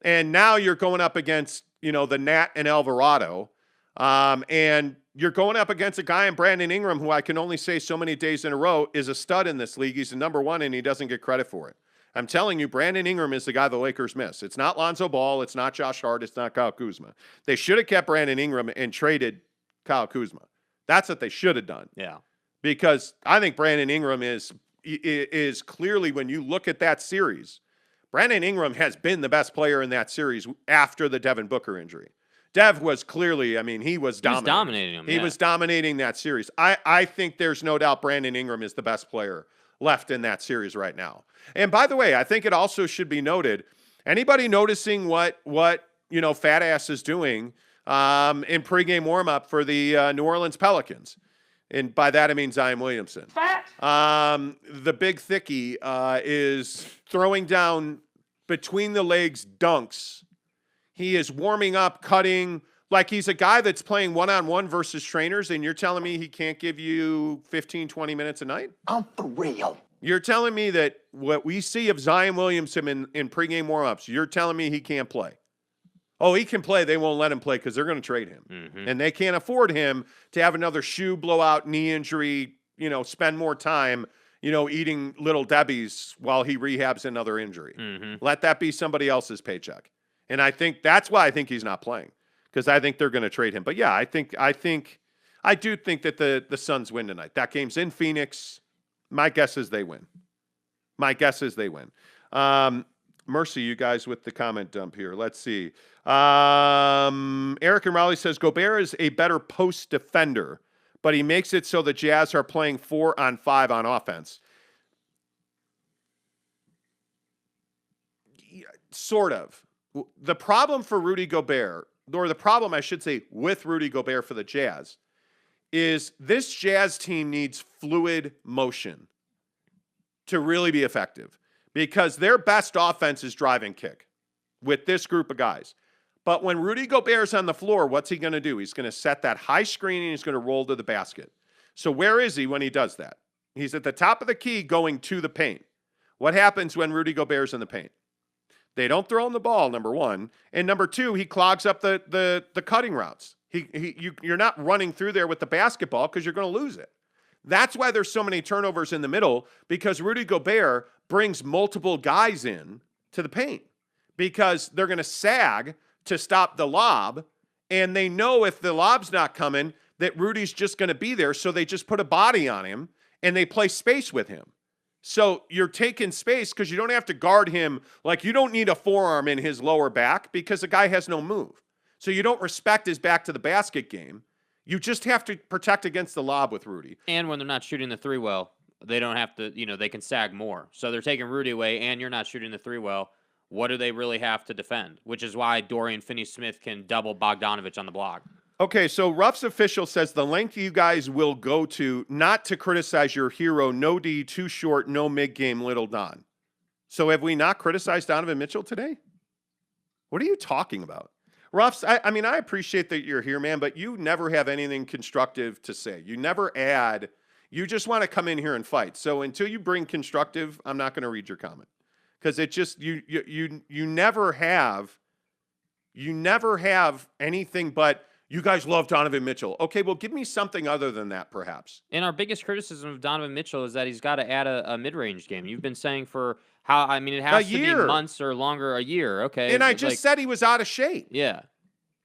and now you're going up against the Nat and Alvarado, and you're going up against a guy in Brandon Ingram who I can only say so many days in a row is a stud in this league. He's the number 1, and he doesn't get credit for it. I'm telling you, Brandon Ingram is the guy the Lakers miss. It's not Lonzo Ball. It's not Josh Hart. It's not Kyle Kuzma. They should have kept Brandon Ingram and traded Kyle Kuzma. That's what they should have done. Yeah. Because I think Brandon Ingram is clearly, when you look at that series, Brandon Ingram has been the best player in that series after the Devin Booker injury. Dev was clearly, he was dominating him. He was dominating that series. I think there's no doubt Brandon Ingram is the best player left in that series right now. And by the way, I think it also should be noted, anybody noticing what Fat Ass is doing in pregame warm-up for the New Orleans Pelicans? And by that, I mean Zion Williamson. The big thickie is throwing down between the legs dunks. He is warming up, cutting, like he's a guy that's playing one-on-one versus trainers, and you're telling me he can't give you 15, 20 minutes a night? I'm for real. You're telling me that what we see of Zion Williamson in pregame warm-ups, you're telling me he can't play? Oh, he can play. They won't let him play because they're going to trade him. And they can't afford him to have another shoe blowout, knee injury, spend more time eating Little Debbie's while he rehabs another injury. Let that be somebody else's paycheck. And I think that's why I think he's not playing, because I think they're going to trade him. But yeah, I do think that the Suns win tonight. That game's in Phoenix. My guess is they win. Mercy, you guys with the comment dump here. Let's see. Eric and Raleigh says Gobert is a better post defender, but he makes it so the Jazz are playing 4-on-5 on offense. Sort of. The problem for Rudy Gobert, or the problem I should say with Rudy Gobert for the Jazz, is this Jazz team needs fluid motion to really be effective, because their best offense is drive and kick with this group of guys. But when Rudy Gobert's on the floor, what's he going to do? He's going to set that high screen and he's going to roll to the basket. So where is he when he does that? He's at the top of the key going to the paint. What happens when Rudy Gobert's in the paint? They don't throw him the ball, number one. And number two, he clogs up the cutting routes. You're not running through there with the basketball because you're going to lose it. That's why there's so many turnovers in the middle, because Rudy Gobert brings multiple guys in to the paint because they're going to sag to stop the lob, and they know if the lob's not coming that Rudy's just going to be there, so they just put a body on him and they play space with him. So you're taking space because you don't have to guard him. Like, you don't need a forearm in his lower back because the guy has no move. So you don't respect his back to the basket game. You just have to protect against the lob with Rudy. And when they're not shooting the three well, they don't have to, they can sag more. So they're taking Rudy away, and you're not shooting the three well. What do they really have to defend? Which is why Dorian Finney-Smith can double Bogdanovich on the block. Okay, so Ruff's official says the length you guys will go to not to criticize your hero, no D, too short, no mid-game, Little Don. So have we not criticized Donovan Mitchell today? What are you talking about? Ruffs, I mean, I appreciate that you're here, man, but you never have anything constructive to say. You never add. You just want to come in here and fight. So until you bring constructive, I'm not going to read your comment, because it just you never have anything but you guys love Donovan Mitchell. Okay, well, give me something other than that, perhaps. And our biggest criticism of Donovan Mitchell is that he's got to add a mid-range game. You've been saying for it has to be months or longer, a year. Okay. And I just said he was out of shape. Yeah.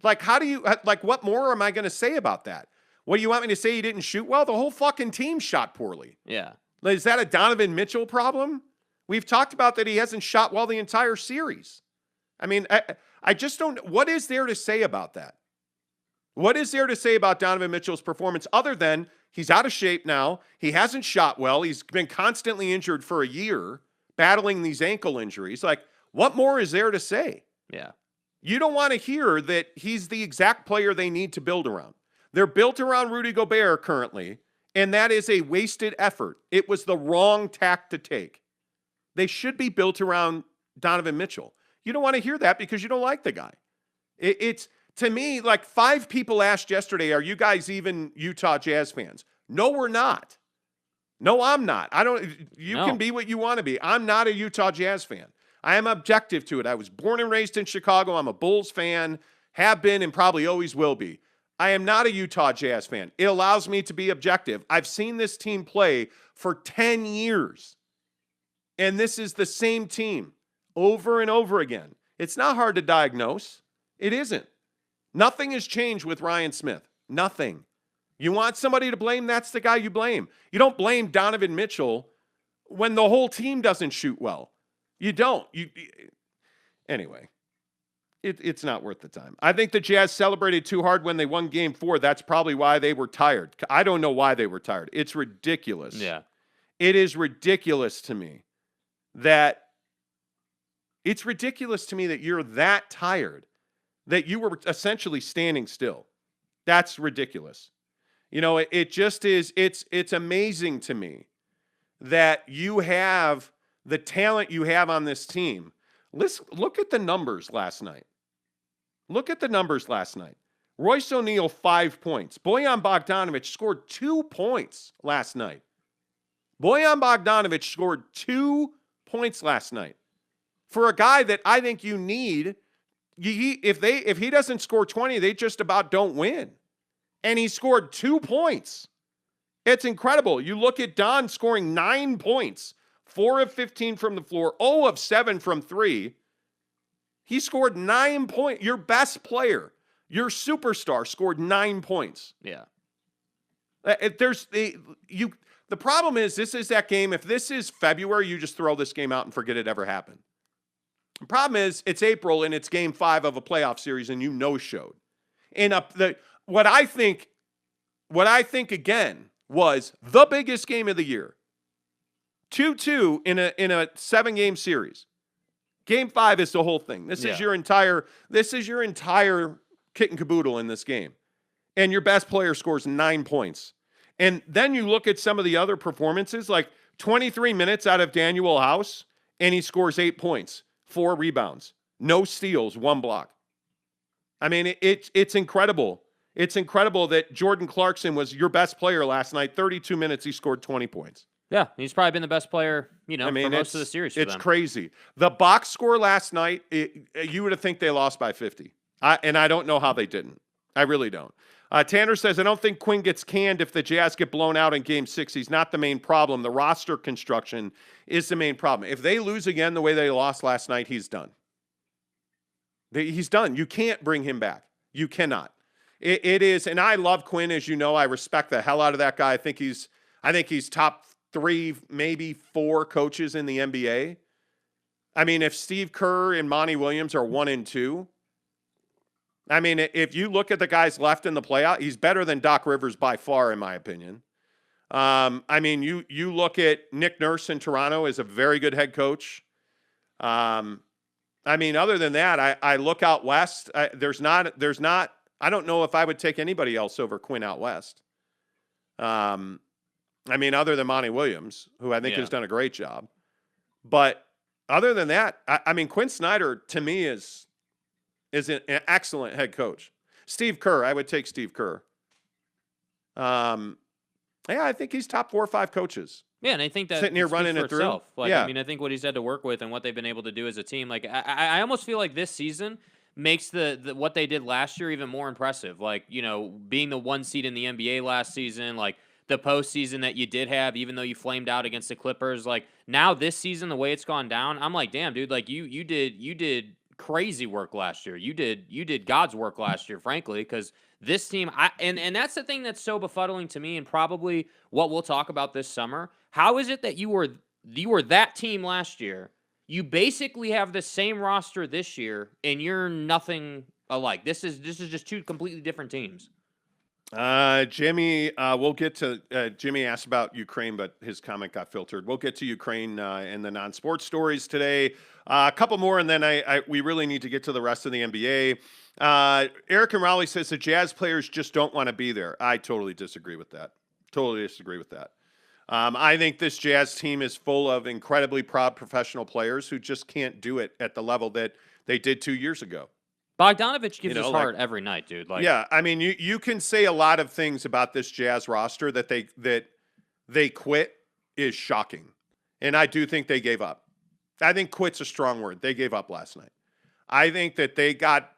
Like, what more am I going to say about that? What do you want me to say? He didn't shoot well? The whole fucking team shot poorly. Yeah. Is that a Donovan Mitchell problem? We've talked about that he hasn't shot well the entire series. I mean, I just don't. What is there to say about that? What is there to say about Donovan Mitchell's performance other than he's out of shape now? He hasn't shot well. He's been constantly injured for a year, battling these ankle injuries. Like, what more is there to say? Yeah. You don't want to hear that he's the exact player they need to build around. They're built around Rudy Gobert currently, and that is a wasted effort. It was the wrong tack to take. They should be built around Donovan Mitchell. You don't want to hear that because you don't like the guy. It's to me, like 5 people asked yesterday, are you guys even Utah Jazz fans? No, we're not. No, I'm not. You can be what you want to be. I'm not a Utah Jazz fan. I am objective to it. I was born and raised in Chicago. I'm a Bulls fan, have been, and probably always will be. I am not a Utah Jazz fan. It allows me to be objective. I've seen this team play for 10 years, and this is the same team over and over again. It's not hard to diagnose. It isn't. Nothing has changed with Ryan Smith. Nothing. You want somebody to blame, that's the guy you blame. You don't blame Donovan Mitchell when the whole team doesn't shoot well. You don't. Anyway, it's not worth the time. I think the Jazz celebrated too hard when they won Game 4. That's probably why they were tired. I don't know why they were tired. It's ridiculous. Yeah. It is ridiculous to me that you're that tired that you were essentially standing still. That's ridiculous. It just is. It's amazing to me that you have the talent you have on this team. Look at the numbers last night. Royce O'Neal, 5 points. Bojan Bogdanovich scored 2 points last night. For a guy that I think you need, if he doesn't score 20, they just about don't win. And he scored 2 points. It's incredible. You look at Don scoring 9 points, 4 of 15 from the floor, 0 of 7 from 3. He scored 9 points. Your best player, your superstar, scored 9 points. Yeah. The problem is, this is that game. If this is February, you just throw this game out and forget it ever happened. The problem is, it's April and it's game 5 of a playoff series, and you no-showed. And what I think again was the biggest game of the year. 2-2 in a 7-game series. Game 5 is the whole thing. This is your entire kit and caboodle in this game. And your best player scores 9 points. And then you look at some of the other performances, like 23 minutes out of Daniel House, and he scores 8 points, 4 rebounds, no steals, 1 block. I mean, it's incredible. It's incredible that Jordan Clarkson was your best player last night. 32 minutes, he scored 20 points. Yeah, he's probably been the best player, for most of the series. It's crazy. The box score last night, you would have think they lost by 50. And I don't know how they didn't. I really don't. Tanner says, I don't think Quin gets canned if the Jazz get blown out in Game 6. He's not the main problem. The roster construction is the main problem. If they lose again the way they lost last night, he's done. He's done. You can't bring him back. You cannot. It is, and I love Quin, as you know. I respect the hell out of that guy. I think he's top 3, maybe 4 coaches in the NBA. I mean, if Steve Kerr and Monty Williams are 1 and 2, I mean, if you look at the guys left in the playoff, he's better than Doc Rivers by far, in my opinion. I mean, you look at Nick Nurse in Toronto as a very good head coach. I mean, other than that, I look out west. There's not. I don't know if I would take anybody else over Quin out west. I mean, other than Monty Williams, who I think has done a great job. But other than that, I mean, Quin Snyder, to me, is an excellent head coach. Steve Kerr, I would take Steve Kerr. I think he's top 4 or 5 coaches. Yeah, and I think that sitting here running it through. Itself. I mean, I think what he's had to work with and what they've been able to do as a team. Like, I almost feel like this season makes the what they did last year even more impressive. Like, being the 1 seed in the NBA last season, like the postseason that you did have, even though you flamed out against the Clippers. Like, now this season, the way it's gone down, I'm like, damn, dude, like you did crazy work last year. You did God's work last year, frankly, because this team, and that's the thing that's so befuddling to me, and probably what we'll talk about this summer. How is it that you were that team last year? You basically have the same roster this year, and you're nothing alike. This is just 2 completely different teams. Jimmy, we'll get to Jimmy asked about Ukraine, but his comment got filtered. We'll get to Ukraine in the non-sports stories today. A couple more, and then we really need to get to the rest of the NBA. Eric and Raleigh says the Jazz players just don't want to be there. I totally disagree with that. I think this Jazz team is full of incredibly proud professional players who just can't do it at the level that they did 2 years ago. Bogdanovich gives his heart every night, dude. Yeah, I mean, you can say a lot of things about this Jazz roster that they quit is shocking, and I do think they gave up. I think quit's a strong word. They gave up last night. I think that they got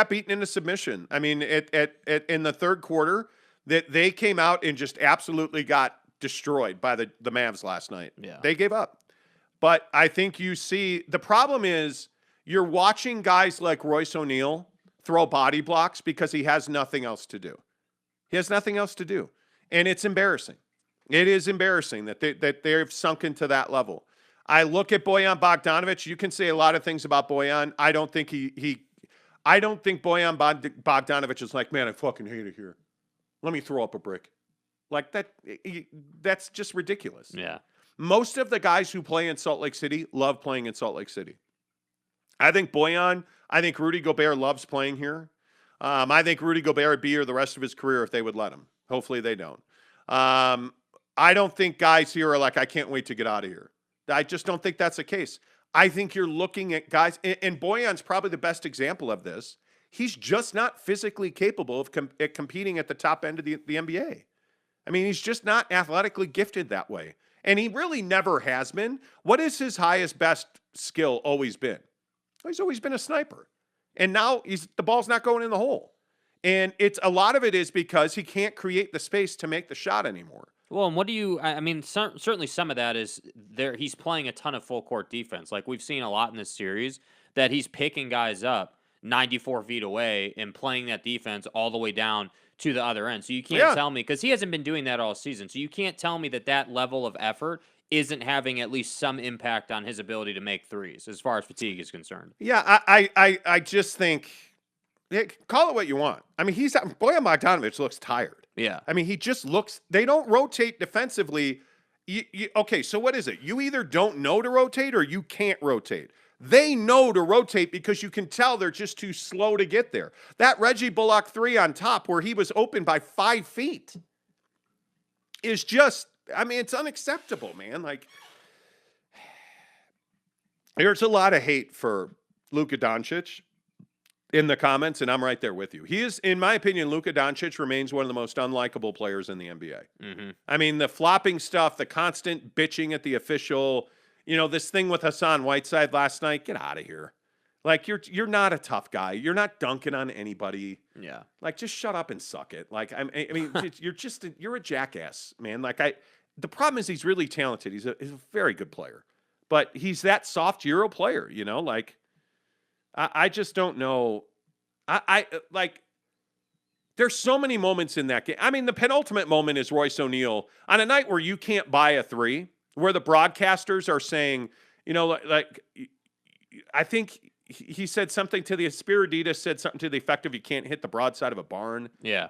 beaten into submission. I mean, in the third quarter, that they came out and just absolutely got destroyed by the Mavs last night. Yeah, they gave up. But I think you see the problem is you're watching guys like Royce O'Neal throw body blocks because he has nothing else to do. And it's embarrassing. It is embarrassing that they've sunk into that level. I look at Bojan Bogdanovic. You can say a lot of things about Bojan. I don't think I don't think Bojan Bogdanovic is like, man, I fucking hate it here. Let me throw up a brick. Like that. That's just ridiculous. Yeah. Most of the guys who play in Salt Lake City love playing in Salt Lake City. I think Rudy Gobert loves playing here. I think Rudy Gobert would be here the rest of his career if they would let him. Hopefully they don't. I don't think guys here are like, I can't wait to get out of here. I just don't think that's the case. I think you're looking at guys, and Bojan's probably the best example of this. He's just not physically capable of competing at the top end of the NBA. I mean, he's just not athletically gifted that way. And he really never has been. What is his highest, best skill always been? He's always been a sniper. And now the ball's not going in the hole. And a lot of it is because he can't create the space to make the shot anymore. Well, and what do you? I mean, certainly some of that is there. He's playing a ton of full court defense. Like we've seen a lot in this series that he's picking guys up 94 feet away and playing that defense all the way down to the other end. So you can't Yeah. tell me because he hasn't been doing that all season. So you can't tell me that that level of effort isn't having at least some impact on his ability to make threes as far as fatigue is concerned. Yeah, I just think, call it what you want. I mean, Bojan Bogdanovic looks tired. Yeah. I mean, he just looks. They don't rotate defensively. Okay, so what is it? You either don't know to rotate or you can't rotate. They know to rotate because you can tell they're just too slow to get there. That Reggie Bullock 3 on top where he was open by 5 feet is just, I mean, it's unacceptable, man. Like, there's a lot of hate for Luka Doncic in the comments, and I'm right there with you. He is, in my opinion, Luka Doncic remains one of the most unlikable players in the NBA. Mm-hmm. I mean, the flopping stuff, the constant bitching at the official, this thing with Hassan Whiteside last night, get out of here. Like, you're not a tough guy. You're not dunking on anybody. Yeah. Like, just shut up and suck it. Like, I mean, you're a jackass, man. Like, the problem is he's really talented. He's a very good player. But he's that soft Euro player, like, I just don't know. I like, there's so many moments in that game. I mean, the penultimate moment is Royce O'Neal on a night where you can't buy a three, where the broadcasters are saying, like I think he said something to the Spiriditas said something to the effect of you can't hit the broadside of a barn. Yeah.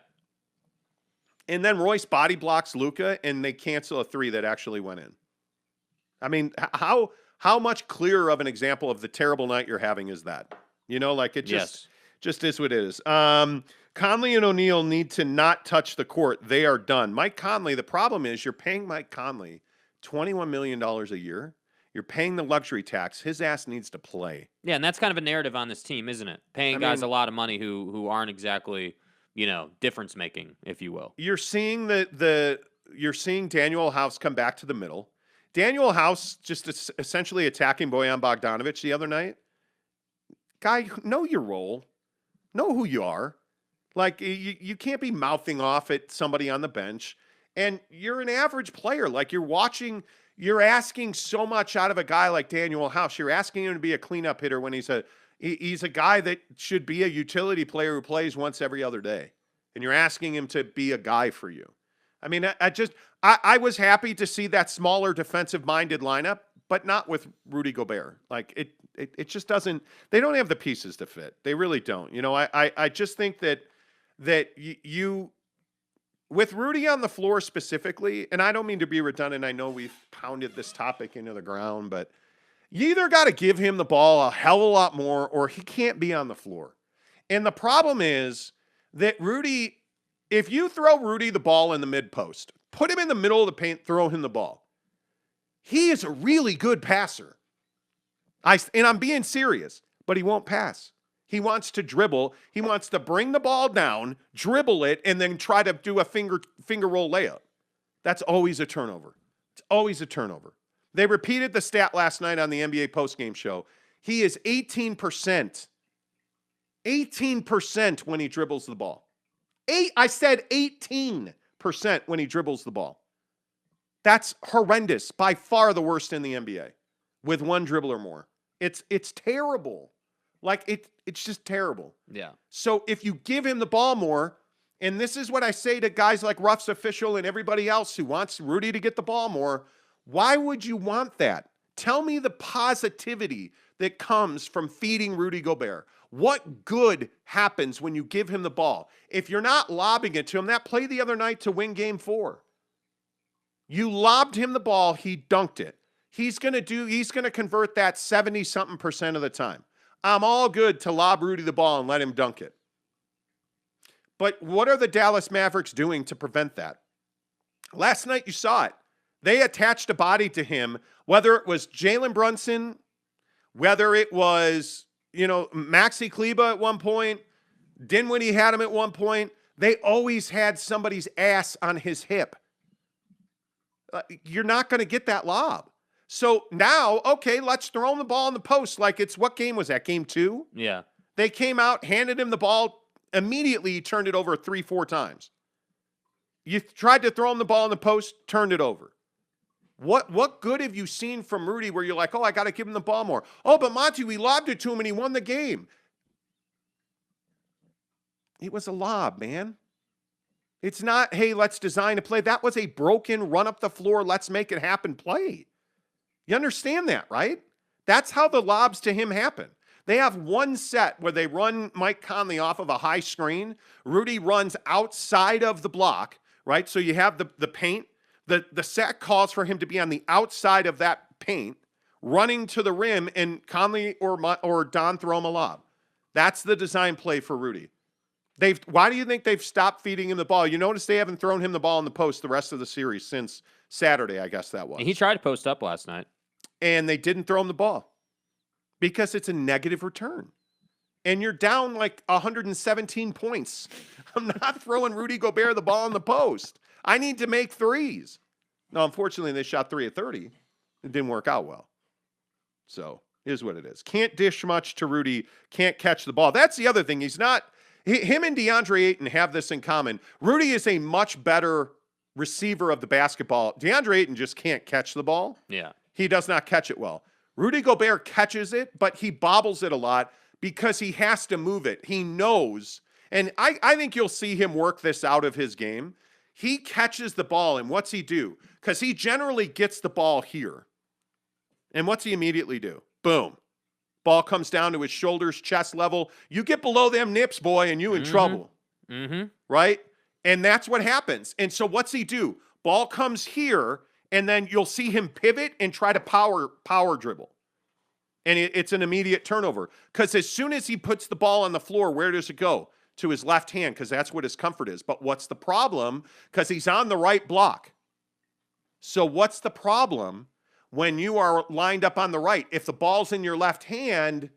And then Royce body blocks Luka and they cancel a three that actually went in. I mean, how much clearer of an example of the terrible night you're having is that? Like it just is what it is. Conley and O'Neal need to not touch the court. They are done. Mike Conley, the problem is you're paying Mike Conley $21 million a year. You're paying the luxury tax. His ass needs to play. Yeah, and that's kind of a narrative on this team, isn't it? Paying guys a lot of money who aren't exactly, difference making, if you will. You're seeing you're seeing Daniel House come back to the middle. Daniel House just essentially attacking Bojan Bogdanovic the other night. Guy, know your role. Know who you are. Like, you can't be mouthing off at somebody on the bench. And you're an average player. Like, you're asking so much out of a guy like Daniel House. You're asking him to be a cleanup hitter when he's a guy that should be a utility player who plays once every other day. And you're asking him to be a guy for you. I mean, I was happy to see that smaller defensive-minded lineup, but not with Rudy Gobert. Like, it just doesn't – they don't have the pieces to fit. They really don't. I just think that you – with Rudy on the floor specifically, and I don't mean to be redundant. I know we've pounded this topic into the ground, but you either got to give him the ball a hell of a lot more or he can't be on the floor. And the problem is that Rudy – if you throw Rudy the ball in the mid post, put him in the middle of the paint, throw him the ball. He is a really good passer. And I'm being serious, but he won't pass. He wants to dribble. He wants to bring the ball down, dribble it, and then try to do a finger roll layup. That's always a turnover. It's always a turnover. They repeated the stat last night on the NBA postgame show. He is 18%. 18% when he dribbles the ball. I said 18% when he dribbles the ball. That's horrendous. By far the worst in the NBA with one dribble or more. It's terrible. Like it's just terrible. Yeah. So if you give him the ball more, and this is what I say to guys like Ruff's official and everybody else who wants Rudy to get the ball more, why would you want that? Tell me the positivity that comes from feeding Rudy Gobert. What good happens when you give him the ball? If you're not lobbing it to him, that play the other night to win game 4. You lobbed him the ball, he dunked it. He's going to convert that 70-something% of the time. I'm all good to lob Rudy the ball and let him dunk it. But what are the Dallas Mavericks doing to prevent that? Last night you saw it. They attached a body to him, whether it was Jalen Brunson, whether it was, Maxi Kleba at one point, Dinwiddie had him at one point. They always had somebody's ass on his hip. You're not going to get that lob. So now, okay, let's throw him the ball in the post like it's, what game was that? Game 2? Yeah. They came out, handed him the ball. Immediately, he turned it over 3-4 times. You tried to throw him the ball in the post, turned it over. What good have you seen from Rudy where you're like, oh, I got to give him the ball more? Oh, but Monty, we lobbed it to him and he won the game. It was a lob, man. It's not, hey, let's design a play. That was a broken, run up the floor, let's make it happen play. You understand that, right? That's how the lobs to him happen. They have one set where they run Mike Conley off of a high screen. Rudy runs outside of the block, right? So you have the paint. The set calls for him to be on the outside of that paint, running to the rim, and Conley or Don throw him a lob. That's the design play for Rudy. Why do you think they've stopped feeding him the ball? You notice they haven't thrown him the ball in the post the rest of the series since Saturday, I guess that was. And he tried to post up last night. And they didn't throw him the ball because it's a negative return. And you're down like 117 points. I'm not throwing Rudy Gobert the ball in the post. I need to make threes. No, unfortunately, they shot 3 of 30. It didn't work out well. So, here's what it is. Can't dish much to Rudy. Can't catch the ball. That's the other thing. Him and DeAndre Ayton have this in common. Rudy is a much better receiver of the basketball. DeAndre Ayton just can't catch the ball. Yeah. He does not catch it well. Rudy Gobert catches it, but he bobbles it a lot because he has to move it. He knows. And I think you'll see him work this out of his game. He catches the ball, and what's he do? Because he generally gets the ball here. And what's he immediately do? Boom. Ball comes down to his shoulders, chest level. You get below them nips, boy, and you in trouble. Mm-hmm. Right? And that's what happens. And so what's he do? Ball comes here, and then you'll see him pivot and try to power dribble. And it's an immediate turnover. Because as soon as he puts the ball on the floor, where does it go? To his left hand, because that's what his comfort is. But what's the problem? Because he's on the right block. So what's the problem when you are lined up on the right? If the ball's in your left hand,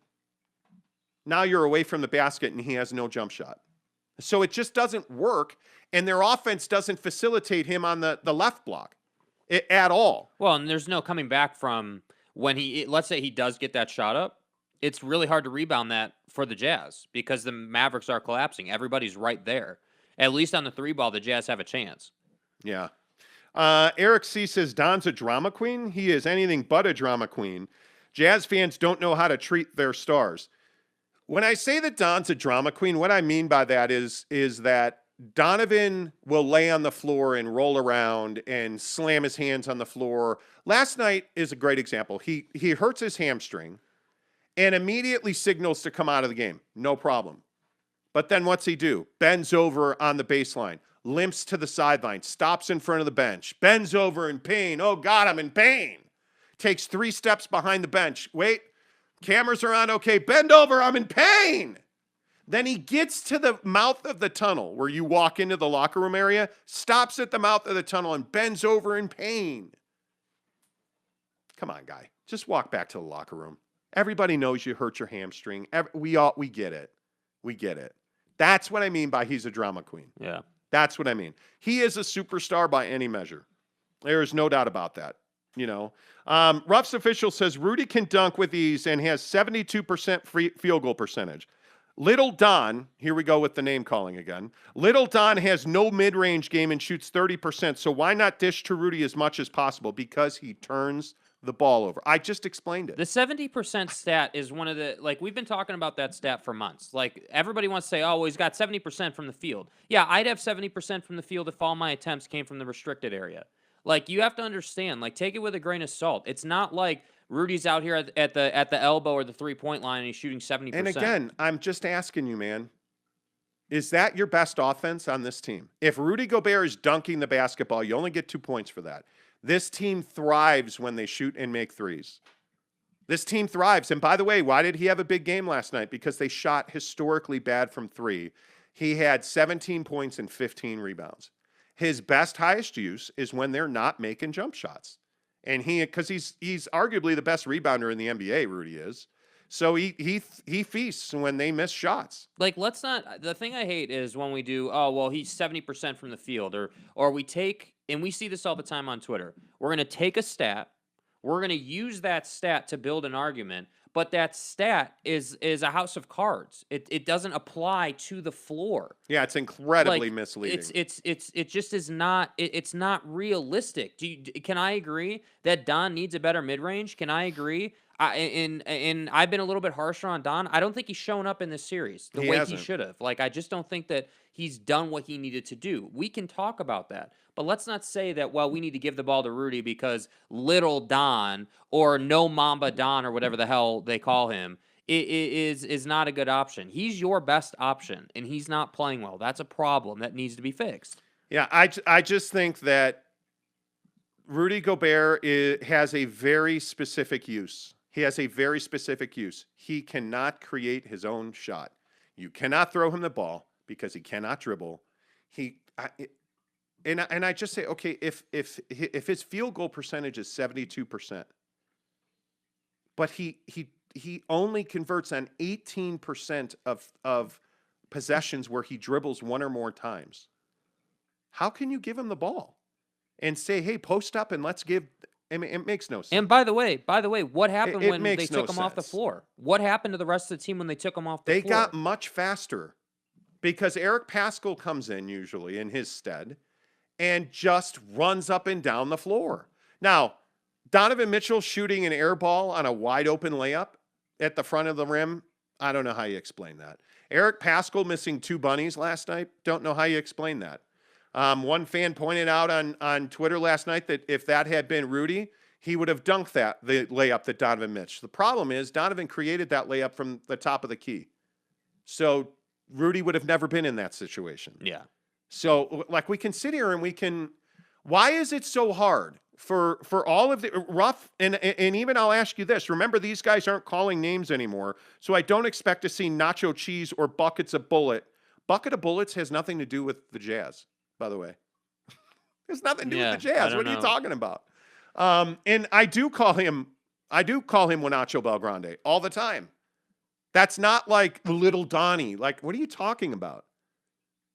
now you're away from the basket and he has no jump shot. So it just doesn't work, and their offense doesn't facilitate him on the left block at all. Well, and there's no coming back from when let's say he does get that shot up. It's really hard to rebound that for the Jazz because the Mavericks are collapsing. Everybody's right there. At least on the 3 ball, the Jazz have a chance. Yeah. Eric C. says, Don's a drama queen. He is anything but a drama queen. Jazz fans don't know how to treat their stars. When I say that Don's a drama queen, what I mean by that is that Donovan will lay on the floor and roll around and slam his hands on the floor. Last night is a great example. He hurts his hamstring and immediately signals to come out of the game. No problem. But then what's he do? Bends over on the baseline, limps to the sideline, stops in front of the bench, bends over in pain. Oh, God, I'm in pain. Takes 3 steps behind the bench. Wait, cameras are on. Okay, bend over. I'm in pain. Then he gets to the mouth of the tunnel where you walk into the locker room area, stops at the mouth of the tunnel and bends over in pain. Come on, guy. Just walk back to the locker room. Everybody knows you hurt your hamstring. We get it. We get it. That's what I mean by he's a drama queen. Yeah. That's what I mean. He is a superstar by any measure. There is no doubt about that. You know, Ruff's official says Rudy can dunk with ease and has 72% field goal percentage. Little Don, here we go with the name calling again. Little Don has no mid-range game and shoots 30%. So why not dish to Rudy as much as possible? Because he turns the ball over. I just explained it. The 70% stat is one of the, like, we've been talking about that stat for months. Like, everybody wants to say, oh, well, he's got 70% from the field. Yeah, I'd have 70% from the field if all my attempts came from the restricted area. Like, you have to understand, like, take it with a grain of salt. It's not like Rudy's out here at the elbow or the 3-point line and he's shooting 70%. And again, I'm just asking you, man, is that your best offense on this team? If Rudy Gobert is dunking the basketball, you only get 2 points for that. This team thrives when they shoot and make threes. This team thrives. And by the way, why did he have a big game last night? Because they shot historically bad from 3. He had 17 points and 15 rebounds. His best, highest use is when they're not making jump shots. And because he's arguably the best rebounder in the NBA, Rudy is. So he feasts when they miss shots. Like, let's not. The thing I hate is when we do, oh, well, he's 70% from the field, or we take, and we see this all the time on Twitter. We're going to take a stat. We're going to use that stat to build an argument, but that stat is a house of cards. It doesn't apply to the floor. Yeah, it's incredibly Like misleading. it just is not it's not realistic. Can I agree that Don needs a better mid range? Can I agree? And I've been a little bit harsher on Don. I don't think he's shown up in this series the He way he hasn't. should have. Like I just don't think that he's done what he needed to do. We can talk about that, but let's not say that well we need to give the ball to Rudy because little Don or no Mamba Don or whatever the hell they call him is not a good option. He's your best option, and he's not playing well. That's a problem that needs to be fixed. Yeah, I just think that Rudy Gobert has a very specific use. He has a very specific use. He cannot create his own shot. You cannot throw him the ball because he cannot dribble. And I just say, okay, if his field goal percentage is 72%, but he only converts on 18% of possessions where he dribbles one or more times. How can you give him the ball and say, hey, post up and let's give? I mean, it makes no sense. And by the way, what happened when they makes took no him off the sense. floor? What happened to the rest of the team when they took him off the They floor? got much faster because Eric Paschall comes in usually in his stead and just runs up and down the floor. Now, Donovan Mitchell shooting an air ball on a wide open layup at the front of the rim. I don't know how you explain that. Eric Paschall missing 2 bunnies last night. Don't know how you explain that. One fan pointed out on Twitter last night that if that had been Rudy, he would have dunked the layup that Donovan Mitch. The problem is Donovan created that layup from the top of the key. So Rudy would have never been in that situation. Yeah. So like we can sit here and we can, why is it so hard for all of the rough, and even I'll ask you this, remember these guys aren't calling names anymore, so I don't expect to see nacho cheese or buckets of bullet. Bucket of bullets has nothing to do with the Jazz, by the way. There's nothing to do with the Jazz. What are you talking about? And I do call him Juanacho Belgrande all the time. That's not like little Donnie. Like, what are you talking about?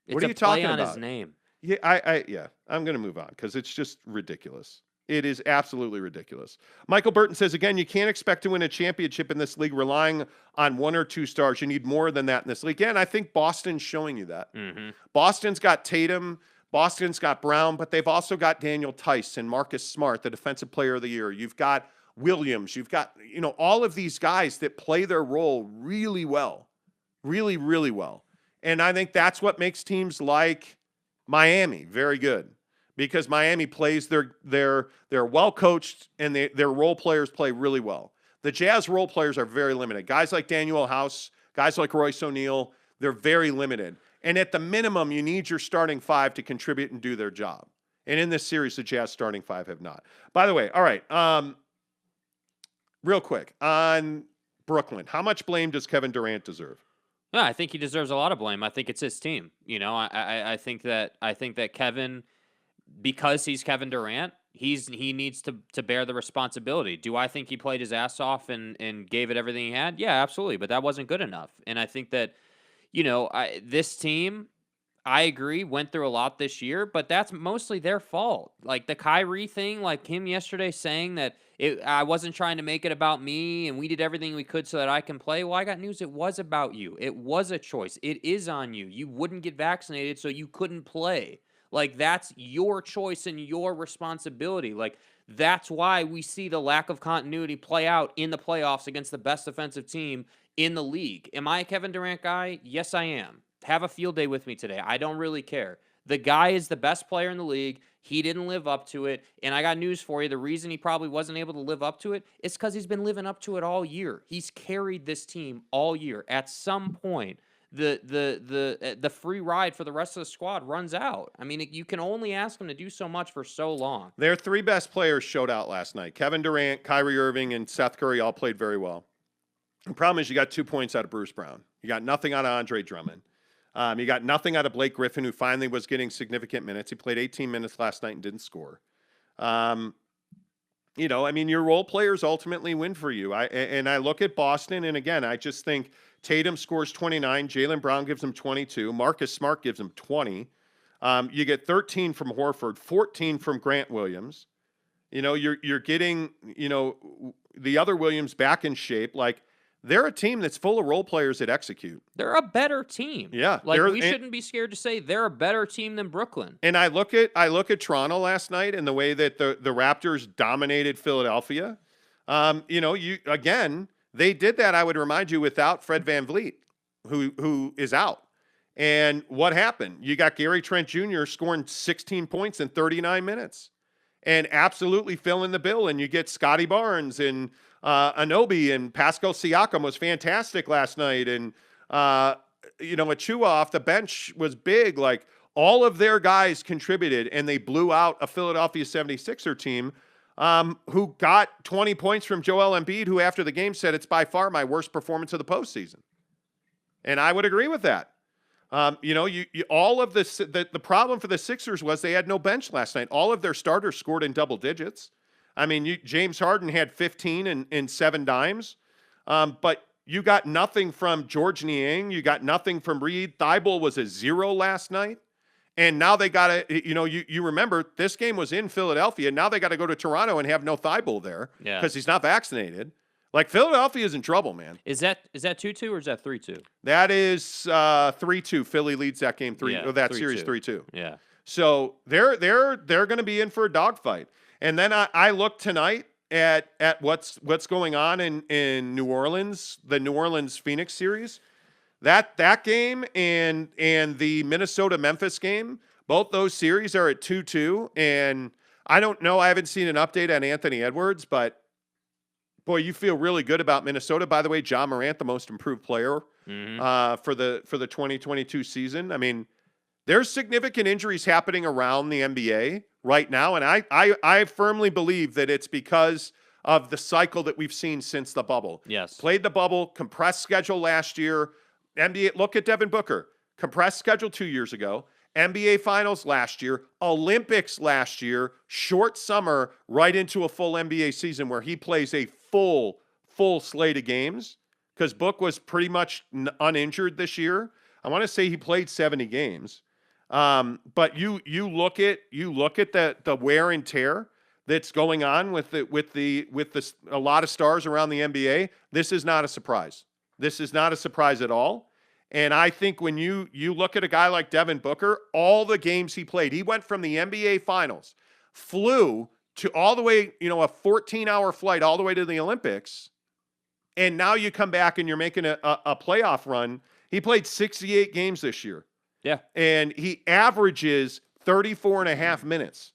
What are you talking about? His name. Yeah, I'm going to move on because it's just ridiculous. It is absolutely ridiculous. Michael Burton says, again, you can't expect to win a championship in this league relying on 1 or 2 stars. You need more than that in this league. And I think Boston's showing you that. Mm-hmm. Boston's got Tatum. Boston's got Brown, but they've also got Daniel Tice and Marcus Smart, the defensive player of the year. You've got Williams. You've got, all of these guys that play their role really well, really, really well. And I think that's what makes teams like Miami very good, because Miami plays they're well coached and their role players play really well. The Jazz role players are very limited. Guys like Daniel House, guys like Royce O'Neal, they're very limited. And at the minimum, you need your starting 5 to contribute and do their job. And in this series, the Jazz starting 5 have not. By the way, all right, real quick on Brooklyn, how much blame does Kevin Durant deserve? No, I think he deserves a lot of blame. I think it's his team. I think that Kevin, because he's Kevin Durant, he needs to bear the responsibility. Do I think he played his ass off and gave it everything he had? Yeah, absolutely. But that wasn't good enough. And I think that, this team, I agree, went through a lot this year, but that's mostly their fault. Like the Kyrie thing, like him yesterday saying that I wasn't trying to make it about me and we did everything we could so that I can play. Well, I got news. It was about you. It was a choice. It is on you. You wouldn't get vaccinated, so you couldn't play. Like that's your choice and your responsibility. Like that's why we see the lack of continuity play out in the playoffs against the best defensive team in the league. Am I a Kevin Durant guy? Yes, I am. Have a field day with me today. I don't really care. The guy is the best player in the league. He didn't live up to it. And I got news for you. The reason he probably wasn't able to live up to it is because he's been living up to it all year. He's carried this team all year. At some point, the free ride for the rest of the squad runs out. I mean, you can only ask him to do so much for so long. Their 3 best players showed out last night. Kevin Durant, Kyrie Irving, and Seth Curry all played very well. The problem is you got 2 points out of Bruce Brown. You got nothing out of Andre Drummond. You got nothing out of Blake Griffin, who finally was getting significant minutes. He played 18 minutes last night and didn't score. Your role players ultimately win for you. I look at Boston, and again, I just think Tatum scores 29. Jaylen Brown gives him 22. Marcus Smart gives him 20. You get 13 from Horford, 14 from Grant Williams. You're getting, the other Williams back in shape. Like, they're a team that's full of role players that execute. They're a better team. Yeah, Like, we shouldn't be scared to say they're a better team than Brooklyn. And I look at Toronto last night and the way that the Raptors dominated Philadelphia. They did that, I would remind you, without Fred VanVleet, who is out. And what happened? You got Gary Trent Jr. scoring 16 points in 39 minutes and absolutely filling the bill. And you get Scotty Barnes and Anunoby, and Pascal Siakam was fantastic last night. And, Achua off the bench was big. Like, all of their guys contributed, and they blew out a Philadelphia 76er team who got 20 points from Joel Embiid, who after the game said it's by far my worst performance of the postseason. And I would agree with that. All of the problem for the Sixers was they had no bench last night. All of their starters scored in double digits. I mean, James Harden had 15 and 7 dimes, but you got nothing from George Niang. You got nothing from Reed. Thibault was a 0 last night. And now they got to, you remember this game was in Philadelphia. Now they got to go to Toronto and have no Thibault there because he's not vaccinated. Like, Philadelphia is in trouble, man. Is that 2-2 or is that 3-2? That is 3-2. Philly leads that game series 3-2. Yeah. So they're going to be in for a dogfight. And then I look tonight at what's going on in New Orleans, the New Orleans Phoenix series. That game and the Minnesota Memphis game, both those series are at 2-2. And I don't know, I haven't seen an update on Anthony Edwards, but boy, you feel really good about Minnesota. By the way, John Morant, the most improved player for the 2022 season. I mean, there's significant injuries happening around the NBA right now, and I firmly believe that it's because of the cycle that we've seen since the bubble. Yes. Played the bubble, compressed schedule last year. NBA, look at Devin Booker. Compressed schedule 2 years ago. NBA Finals last year, Olympics last year, short summer, right into a full NBA season where he plays a full slate of games because Book was pretty much uninjured this year. I want to say he played 70 games. But you look at the wear and tear that's going on with a lot of stars around the NBA. This is not a surprise. This is not a surprise at all. And I think when you look at a guy like Devin Booker, all the games he played, he went from the NBA Finals, flew to all the way, a 14-hour flight all the way to the Olympics, and now you come back and you're making a playoff run. He played 68 games this year. Yeah. And he averages 34 and a half minutes.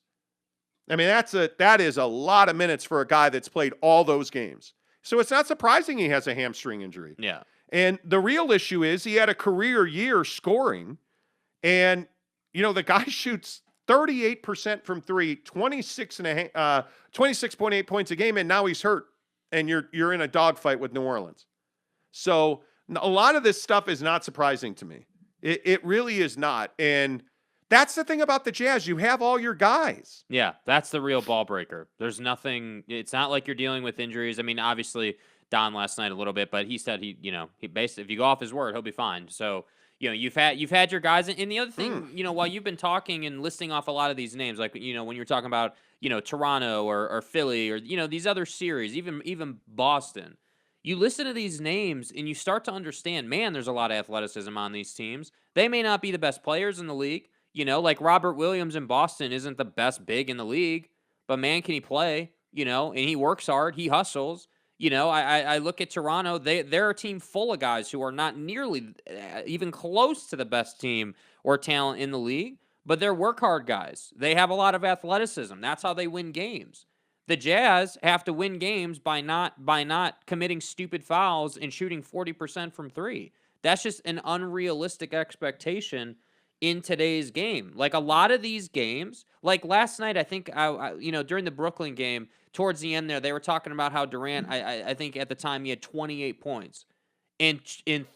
I mean, that is a lot of minutes for a guy that's played all those games. So it's not surprising he has a hamstring injury. Yeah. And the real issue is he had a career year scoring, and, the guy shoots 38% from three, 26.8 points a game, and now he's hurt, and you're in a dogfight with New Orleans. So a lot of this stuff is not surprising to me. It really is not. And that's the thing about the Jazz. You have all your guys. Yeah, that's the real ball breaker. There's nothing. It's not like you're dealing with injuries. I mean, obviously, Don last night a little bit, but he said he basically, if you go off his word, he'll be fine. So, you've had your guys. And the other thing, while you've been talking and listing off a lot of these names, like, when you're talking about, Toronto or Philly or, these other series, even Boston, you listen to these names and you start to understand, man, there's a lot of athleticism on these teams. They may not be the best players in the league. Like Robert Williams in Boston isn't the best big in the league, but man, can he play, and he works hard, he hustles. I look at Toronto, they're a team full of guys who are not nearly even close to the best team or talent in the league, but they're work hard guys. They have a lot of athleticism. That's how they win games. The Jazz have to win games by not committing stupid fouls and shooting 40% from three. That's just an unrealistic expectation in today's game. Like, a lot of these games, like last night, I think, during the Brooklyn game, towards the end there, they were talking about how Durant, I think at the time he had 28 points. And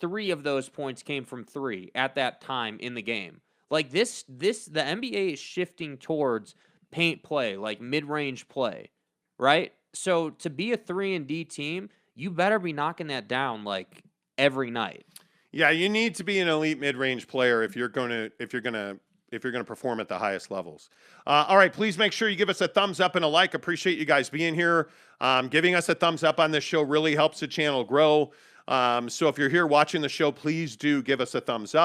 3 of those points came from three at that time in the game. Like, the NBA is shifting towards paint play, like mid-range play, right? So to be a 3-and-D team, you better be knocking that down like every night. Yeah, you need to be an elite mid-range player if you're going to perform at the highest levels. All right, please make sure you give us a thumbs up and a like. Appreciate you guys being here. Giving us a thumbs up on this show really helps the channel grow. So if you're here watching the show, please do give us a thumbs up.